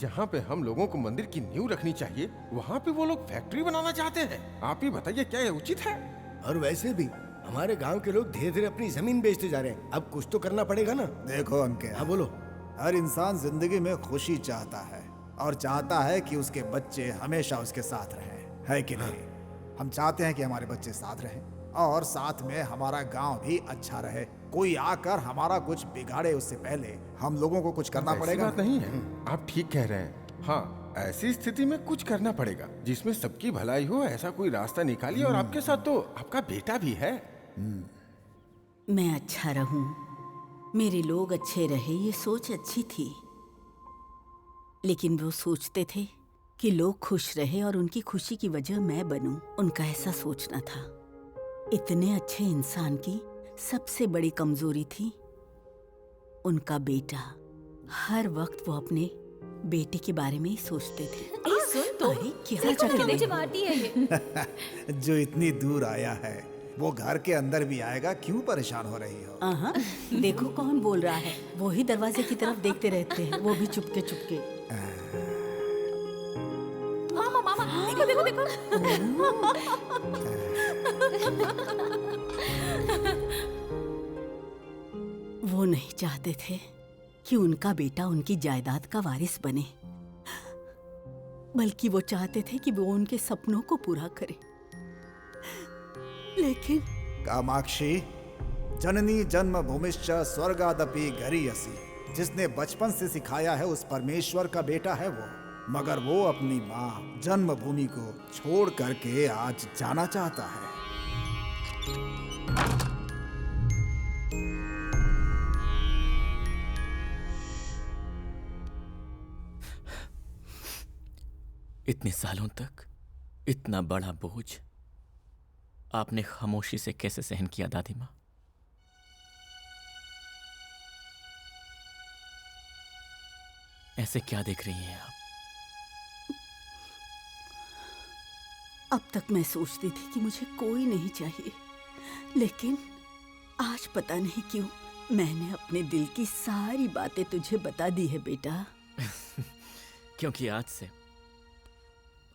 जहाँ पे हम लोगों को मंदिर की नींव रखनी चाहिए, वहाँ पे वो लोग फैक्ट्री बनाना चाहते हैं। आप ही बताइए, क्या ये उचित है? और वैसे भी हमारे गांव के लोग धीरे धीरे अपनी जमीन बेचते जा रहे हैं। अब कुछ तो करना पड़ेगा ना। देखो अंके, हाँ बोलो। हर इंसान जिंदगी में खुशी चाहता है और चाहता है कि उसके बच्चे हमेशा उसके साथ रहें, है कि नहीं? हम चाहते हैं कि हमारे बच्चे साथ रहें और साथ में हमारा गांव भी अच्छा रहे। कोई आकर हमारा कुछ बिगाड़े उससे पहले हम लोगों को कुछ करना पड़ेगा। बात नहीं है, आप ठीक कह रहे हैं। हाँ, ऐसी स्थिति में कुछ करना पड़ेगा जिसमें सबकी भलाई हो। ऐसा कोई रास्ता निकालिए। और आपके साथ तो आपका बेटा भी है। मैं अच्छा रहूं, मेरे लोग अच्छे रहे, ये सोच अच्छी थी। लेकिन वो सोचते थे कि लोग खुश रहे और उनकी खुशी की वजह मैं बनूं। उनका ऐसा सोचना था। इतने अच्छे इंसान की सबसे बड़ी कमजोरी थी उनका बेटा। हर वक्त वो अपने बेटे के बारे में ही सोचते थे। सुन तो, अरे क्या देखो कर रहे मुझे हो? मारती है ये। जो इतनी दूर आया है वो घर के अंदर भी आएगा, क्यों परेशान हो रही हो? आहा, देखो कौन बोल रहा है। वो ही दरवाजे की तरफ देखते रहते हैं, वो भी चुपके चुपके। मामा मामा, देखो देखो देखो। वो नहीं चाहते थे कि उनका बेटा उनकी जायदाद का वारिस बने, बल्कि वो चाहते थे कि वो उनके सपनों को पूरा करे। लेकिन कामाक्षी, जननी जन्म भूमिश्च स्वर्गादपि गरीयसी। जिसने बचपन से सिखाया है उस परमेश्वर का बेटा है वो, मगर वो अपनी माँ जन्मभूमि को छोड़ करके आज जाना चाहता है। इतने सालों तक इतना बड़ा बोझ आपने खामोशी से कैसे सहन किया दादी माँ? ऐसे क्या देख रही हैं आप? अब तक मैं सोचती थी कि मुझे कोई नहीं चाहिए, लेकिन आज पता नहीं क्यों मैंने अपने दिल की सारी बातें तुझे बता दी है बेटा। क्योंकि आज से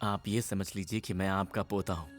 आप ये समझ लीजिए कि मैं आपका पोता हूं।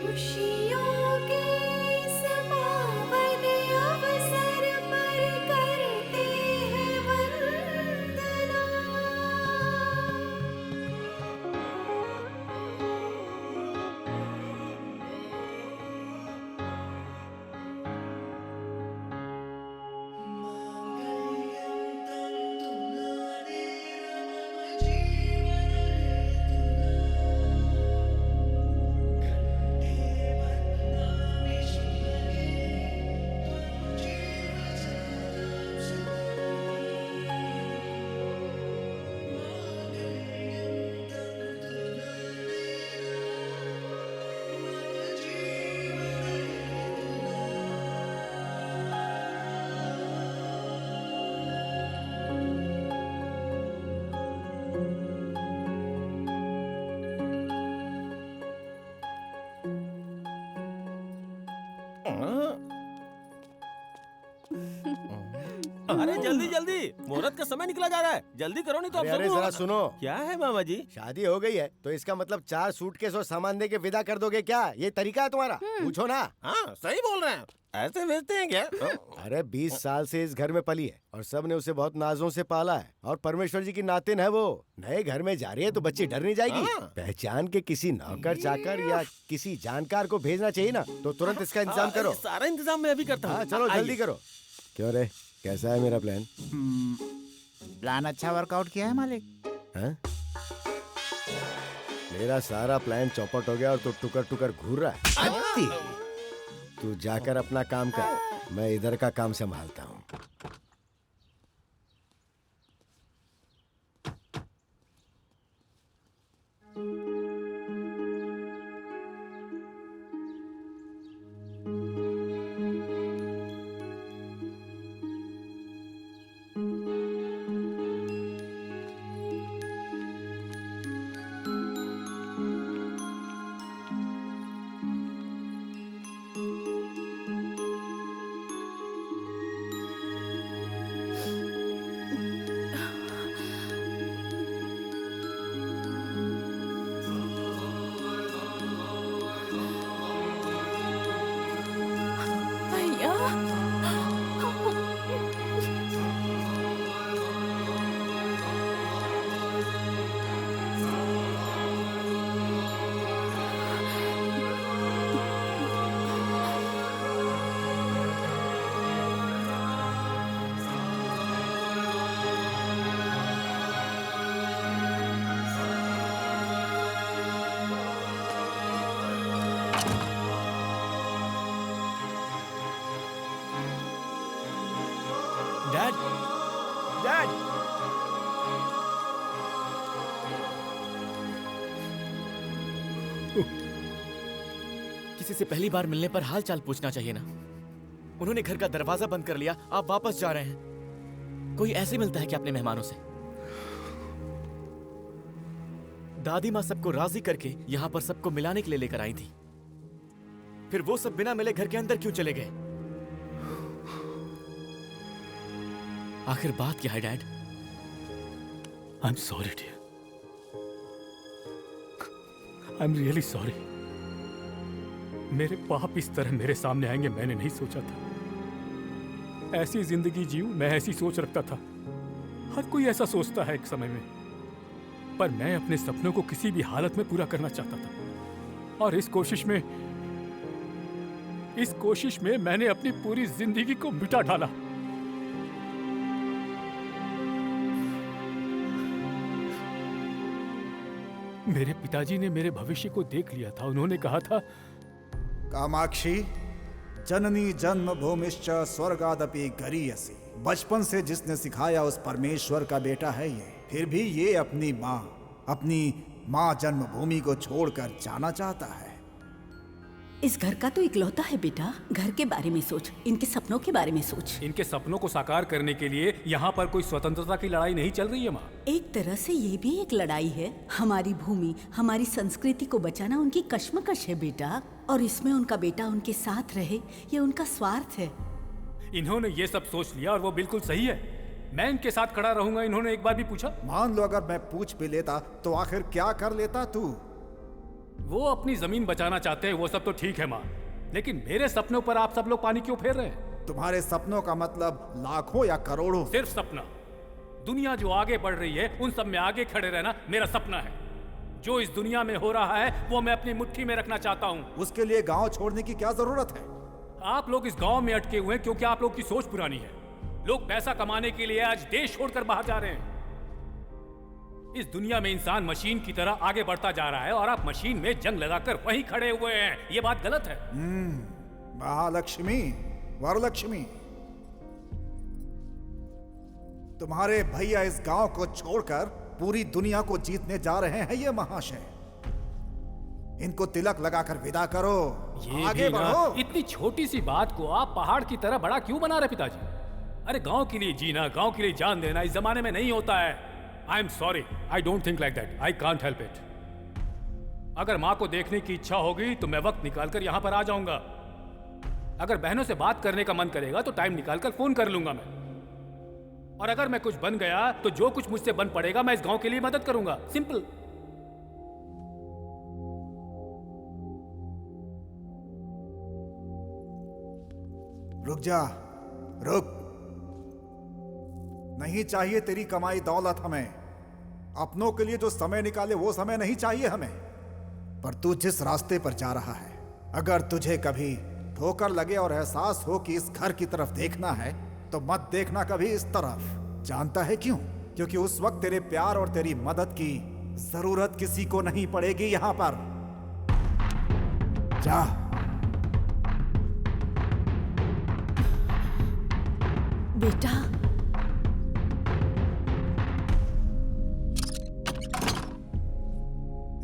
खुशियों के अरे जल्दी जल्दी, मुहूर्त का समय निकला जा रहा है, जल्दी करो नहीं तो अरे अब अरे सब जरा होगा। सुनो, क्या है मामा जी? शादी हो गई है तो इसका मतलब 4 सूटकेस और सामान दे के विदा कर दोगे क्या? ये तरीका है तुम्हारा? पूछो ना। हाँ सही बोल रहे हैं, ऐसे भेजते हैं क्या? अरे 20 साल से इस घर में पली है और सब ने उसे बहुत नाजों से पाला है और परमेश्वर जी की नातिन है वो। नए घर में जा रही है तो बच्ची डर नहीं जाएगी? पहचान के किसी नौकर चाकर या किसी जानकार को भेजना चाहिए ना, तो तुरंत इसका इंतजाम करो। सारा इंतजाम मैं अभी करता हाँ हूँ। चलो जल्दी करो। क्यों रे, कैसा है मेरा प्लान? प्लान अच्छा वर्कआउट किया है मालिक। हाँ? मेरा सारा प्लान चौपट हो गया और तू टुकर टुकर घूर रहा है। तू जाकर अपना काम कर, मैं इधर का काम संभालता हूँ। डैड, डैड, किसी से पहली बार मिलने पर हाल चाल पूछना चाहिए ना। उन्होंने घर का दरवाजा बंद कर लिया, आप वापस जा रहे हैं। कोई ऐसे मिलता है क्या अपने मेहमानों से? दादी माँ सबको राजी करके यहाँ पर सबको मिलाने के लिए लेकर आई थी, फिर वो सब बिना मिले घर के अंदर क्यों चले गए? आखिर बात क्या है dad? I am sorry dear, I am really sorry. मेरे पाप इस तरह मेरे सामने आएंगे मैंने नहीं सोचा था। ऐसी जिंदगी जीऊं, मैं ऐसी सोच रखता था। हर कोई ऐसा सोचता है एक समय में, पर मैं अपने सपनों को किसी भी हालत में पूरा करना चाहता था और इस कोशिश में मैंने अपनी पूरी जिंदगी को मिटा डाला। मेरे पिताजी ने मेरे भविष्य को देख लिया था। उन्होंने कहा था, कामाक्षी जननी जन्म भूमिश्च स्वर्गादपि गरीयसी। बचपन से जिसने सिखाया उस परमेश्वर का बेटा है ये, फिर भी ये अपनी माँ जन्मभूमि को छोड़कर जाना चाहता है। इस घर का तो इकलौता है बेटा। घर के बारे में सोच, इनके सपनों के बारे में सोच। इनके सपनों को साकार करने के लिए यहाँ पर कोई स्वतंत्रता की लड़ाई नहीं चल रही है माँ। एक तरह से ये भी एक लड़ाई है। हमारी भूमि, हमारी संस्कृति को बचाना उनकी कश्मकश है बेटा, और इसमें उनका बेटा उनके साथ रहे ये उनका स्वार्थ है। इन्होंने ये सब सोच लिया और वो बिल्कुल सही है। मैं इनके साथ खड़ा रहूंगा, इन्होंने एक बार भी पूछा? मान लो अगर मैं पूछ भी लेता तो आखिर क्या कर लेता तू? वो अपनी जमीन बचाना चाहते हैं, वो सब तो ठीक है माँ, लेकिन मेरे सपनों पर आप सब लोग पानी क्यों फेर रहे हैं? तुम्हारे सपनों का मतलब लाखों या करोड़ों? सिर्फ सपना। दुनिया जो आगे बढ़ रही है उन सब में आगे खड़े रहना मेरा सपना है। जो इस दुनिया में हो रहा है वो मैं अपनी मुट्ठी में रखना चाहता हूँ। उसके लिए गांव छोड़ने की क्या जरूरत है? आप लोग इस गांव में अटके हुए हैं क्योंकि आप लोग की सोच पुरानी है। लोग पैसा कमाने के लिए आज देश छोड़कर बाहर जा रहे हैं। इस दुनिया में इंसान मशीन की तरह आगे बढ़ता जा रहा है और आप मशीन में जंग लगाकर वहीं खड़े हुए हैं। ये बात गलत है। महालक्ष्मी, वरलक्ष्मी, तुम्हारे भैया इस गांव को छोड़कर पूरी दुनिया को जीतने जा रहे हैं ये महाशय। इनको तिलक लगाकर विदा करो, आगे बढ़ो। इतनी छोटी सी बात को आप पहाड़ की तरह बड़ा क्यों बना रहे पिताजी? अरे गांव के लिए जीना, गांव के लिए जान देना इस जमाने में नहीं होता है। आई am sorry, I don't think like that, I can't help it. अगर माँ को देखने की इच्छा होगी तो मैं वक्त निकालकर यहाँ पर आ जाऊंगा। अगर बहनों से बात करने का मन करेगा तो टाइम निकालकर फोन कर लूंगा मैं। और अगर मैं कुछ बन गया तो जो कुछ मुझसे बन पड़ेगा मैं इस गांव के लिए मदद करूंगा। सिंपल। रुक जा, रुक। नहीं चाहिए तेरी कमाई दौलत हमें। अपनों के लिए जो समय निकाले वो समय नहीं चाहिए हमें। पर तू जिस रास्ते पर जा रहा है, अगर तुझे कभी ठोकर लगे और एहसास हो कि इस घर की तरफ देखना है तो मत देखना कभी इस तरफ। जानता है क्यों? क्योंकि उस वक्त तेरे प्यार और तेरी मदद की जरूरत किसी को नहीं पड़ेगी यहां पर। जा। बेटा,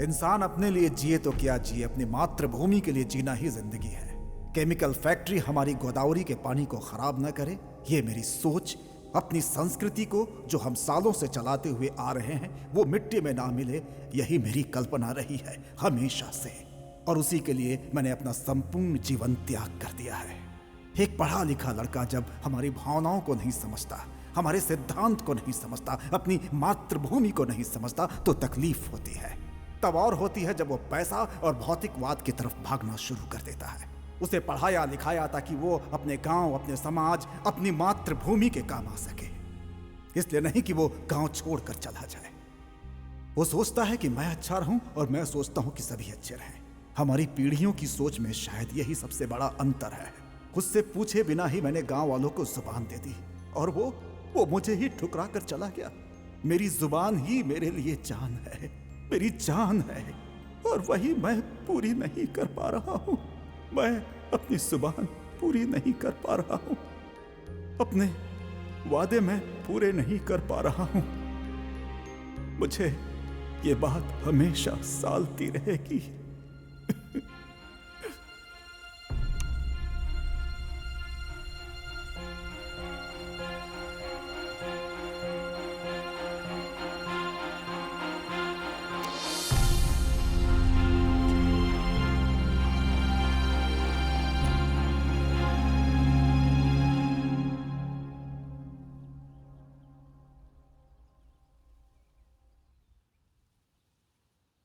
इंसान अपने लिए जिए तो क्या जिए, अपनी मातृभूमि के लिए जीना ही जिंदगी है। केमिकल फैक्ट्री हमारी गोदावरी के पानी को खराब न करे, ये मेरी सोच। अपनी संस्कृति को जो हम सालों से चलाते हुए आ रहे हैं वो मिट्टी में ना मिले, यही मेरी कल्पना रही है हमेशा से। और उसी के लिए मैंने अपना संपूर्ण जीवन त्याग कर दिया है। एक पढ़ा लिखा लड़का जब हमारी भावनाओं को नहीं समझता, हमारे सिद्धांत को नहीं समझता, अपनी मातृभूमि को नहीं समझता तो तकलीफ होती है। तब और होती है जब वो पैसा और भौतिकवाद की तरफ भागना शुरू कर देता है। उसे पढ़ाया लिखाया ताकि वो अपने गांव, अपने समाज, अपनी मातृभूमि के काम आ सके, इसलिए नहीं कि वो गांव छोड़कर चला जाए। वो सोचता है कि मैं अच्छा रहूं और मैं सोचता हूं कि सभी अच्छे रहें। हमारी पीढ़ियों की सोच में शायद यही सबसे बड़ा अंतर है। खुद से पूछे बिना ही मैंने गांव वालों को जुबान दे दी और वो मुझे ही ठुकरा कर चला गया। मेरी जुबान ही मेरे लिए जान है, मेरी जान है, और वही मैं पूरी नहीं कर पा रहा हूं। मैं अपनी जुबान पूरी नहीं कर पा रहा हूं, अपने वादे मैं पूरे नहीं कर पा रहा हूं। मुझे ये बात हमेशा सालती रहेगी।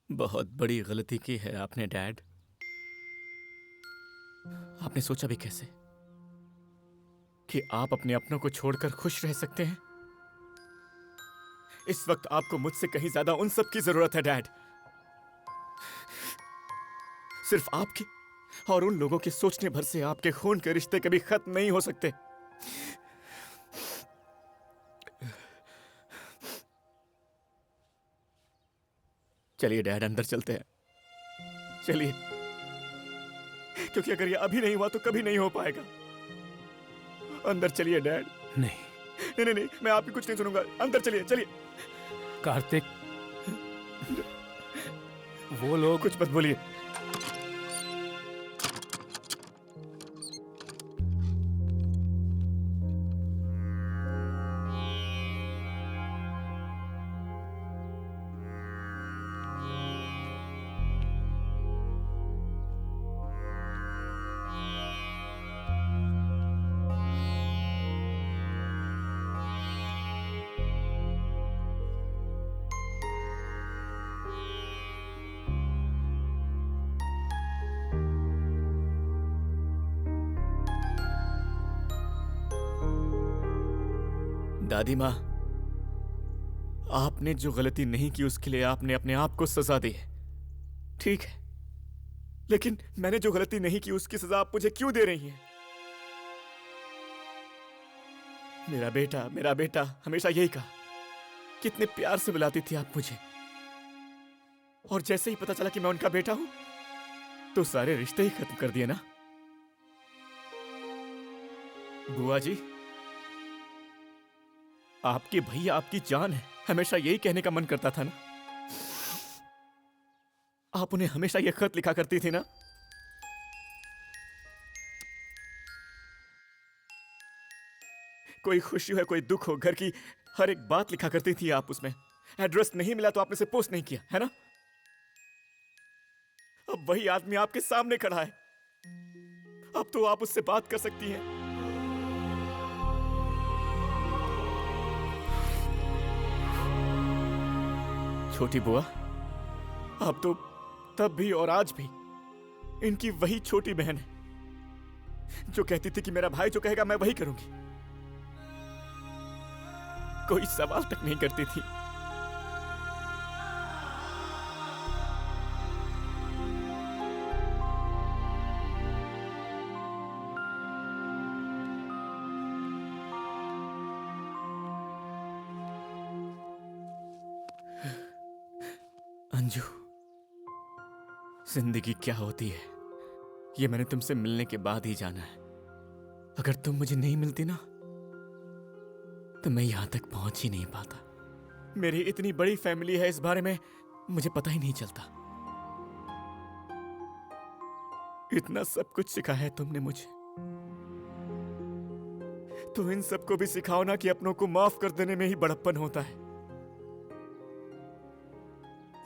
बहुत बड़ी गलती की है आपने डैड। आपने सोचा भी कैसे कि आप अपने अपनों को छोड़कर खुश रह सकते हैं? इस वक्त आपको मुझसे कहीं ज्यादा उन सब की जरूरत है डैड। सिर्फ आपके और उन लोगों के सोचने भर से आपके खून के रिश्ते कभी खत्म नहीं हो सकते। चलिए डैड, अंदर चलते हैं। चलिए, क्योंकि अगर ये अभी नहीं हुआ तो कभी नहीं हो पाएगा। अंदर चलिए डैड। नहीं नहीं नहीं, मैं आपकी कुछ नहीं सुनूंगा। अंदर चलिए, चलिए। कार्तिक, वो लोग कुछ मत बोलिए। दादी माँ, आपने जो गलती नहीं की उसके लिए आपने अपने आप को सजा दी है, ठीक है, लेकिन मैंने जो गलती नहीं की उसकी सजा आप मुझे क्यों दे रही हैं? मेरा बेटा हमेशा यही कहा, कितने प्यार से बुलाती थी आप मुझे, और जैसे ही पता चला कि मैं उनका बेटा हूं तो सारे रिश्ते ही खत्म कर दिए ना। बुआ जी, आपके भैया आपकी जान है, हमेशा यही कहने का मन करता था ना। आप उन्हें हमेशा यह खत लिखा करती थी ना। कोई खुशी हो कोई दुख हो, घर की हर एक बात लिखा करती थी आप उसमें। एड्रेस नहीं मिला तो आपने से पोस्ट नहीं किया, है ना। अब वही आदमी आपके सामने खड़ा है, अब तो आप उससे बात कर सकती हैं। छोटी बुआ, आप तो तब भी और आज भी इनकी वही छोटी बहन है जो कहती थी कि मेरा भाई जो कहेगा मैं वही करूंगी। कोई सवाल तक नहीं करती थी। अंजू, जिंदगी क्या होती है ये मैंने तुमसे मिलने के बाद ही जाना है। अगर तुम मुझे नहीं मिलती ना तो मैं यहां तक पहुंच ही नहीं पाता। मेरी इतनी बड़ी फैमिली है, इस बारे में मुझे पता ही नहीं चलता। इतना सब कुछ सिखाया है तुमने मुझे, तो इन सबको भी सिखाओ ना कि अपनों को माफ कर देने में ही बड़प्पन होता है।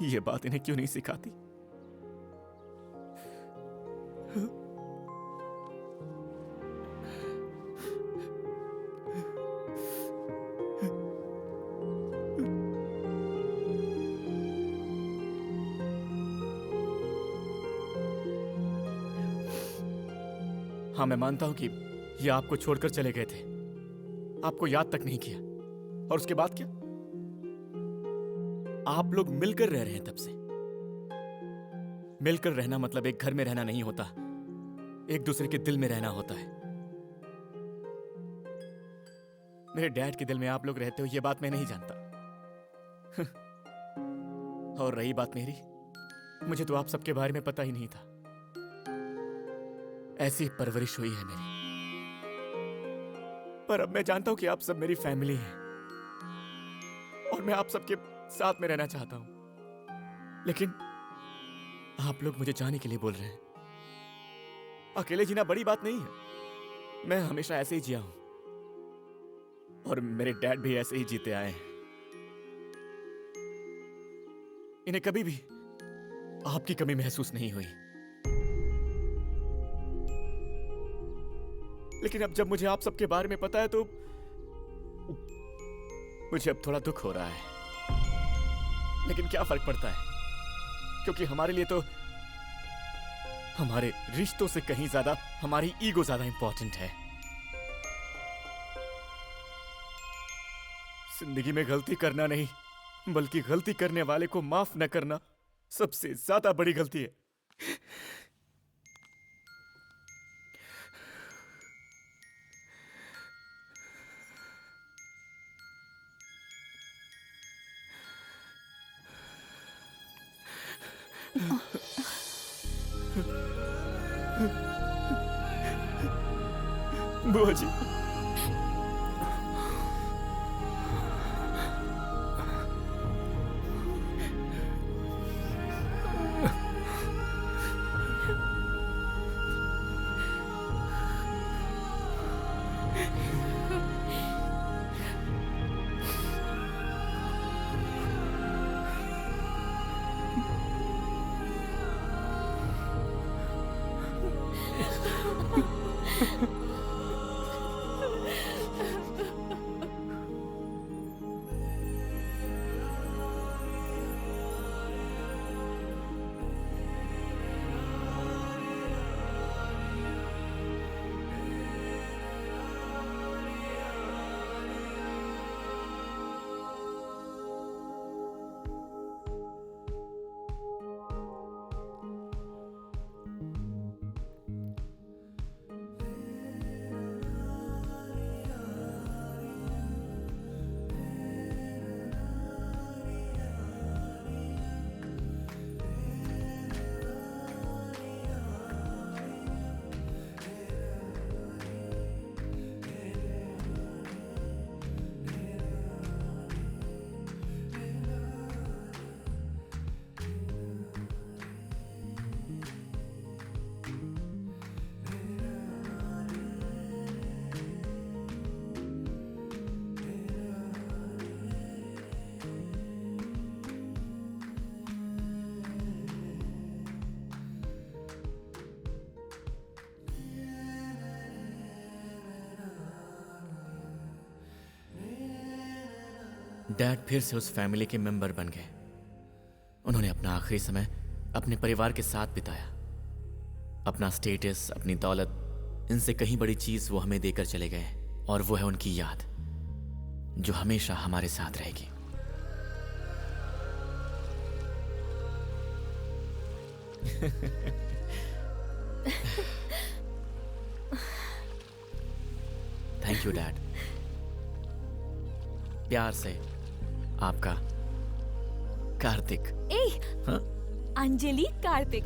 ये बात इन्हें क्यों नहीं सिखाती? हाँ, मैं मानता हूं कि ये आपको छोड़कर चले गए थे, आपको याद तक नहीं किया, और उसके बाद क्या? आप लोग मिलकर रह रहे हैं तब से। मिलकर रहना मतलब एक घर में रहना नहीं होता, एक दूसरे के दिल में रहना होता है। मेरे डैड के दिल में आप लोग रहते हो ये बात मैं नहीं जानता। और रही बात मेरी, मुझे तो आप सबके बारे में पता ही नहीं था। ऐसी परवरिश हुई है मेरी। पर अब मैं जानता हूं कि आप सब मेरी फैमिली हैं और मैं आप सबके साथ में रहना चाहता हूं। लेकिन आप लोग मुझे जाने के लिए बोल रहे हैं। अकेले जीना बड़ी बात नहीं है, मैं हमेशा ऐसे ही जिया हूं और मेरे डैड भी ऐसे ही जीते आए हैं। इन्हें कभी भी आपकी कमी महसूस नहीं हुई। लेकिन अब जब मुझे आप सबके बारे में पता है तो मुझे अब थोड़ा दुख हो रहा है। लेकिन क्या फर्क पड़ता है, क्योंकि हमारे लिए तो हमारे रिश्तों से कहीं ज्यादा हमारी ईगो ज्यादा इंपॉर्टेंट है। जिंदगी में गलती करना नहीं, बल्कि गलती करने वाले को माफ न करना सबसे ज्यादा बड़ी गलती है। बुआ जी, डैड फिर से उस फैमिली के मेंबर बन गए उन्होंने अपना आखिरी समय अपने परिवार के साथ बिताया। अपना स्टेटस, अपनी दौलत, इनसे कहीं बड़ी चीज वो हमें देकर चले गए, और वो है उनकी याद जो हमेशा हमारे साथ रहेगी। Thank you dad. प्यार से आपका कार्तिक। ए, हाँ? अंजलि कार्तिक।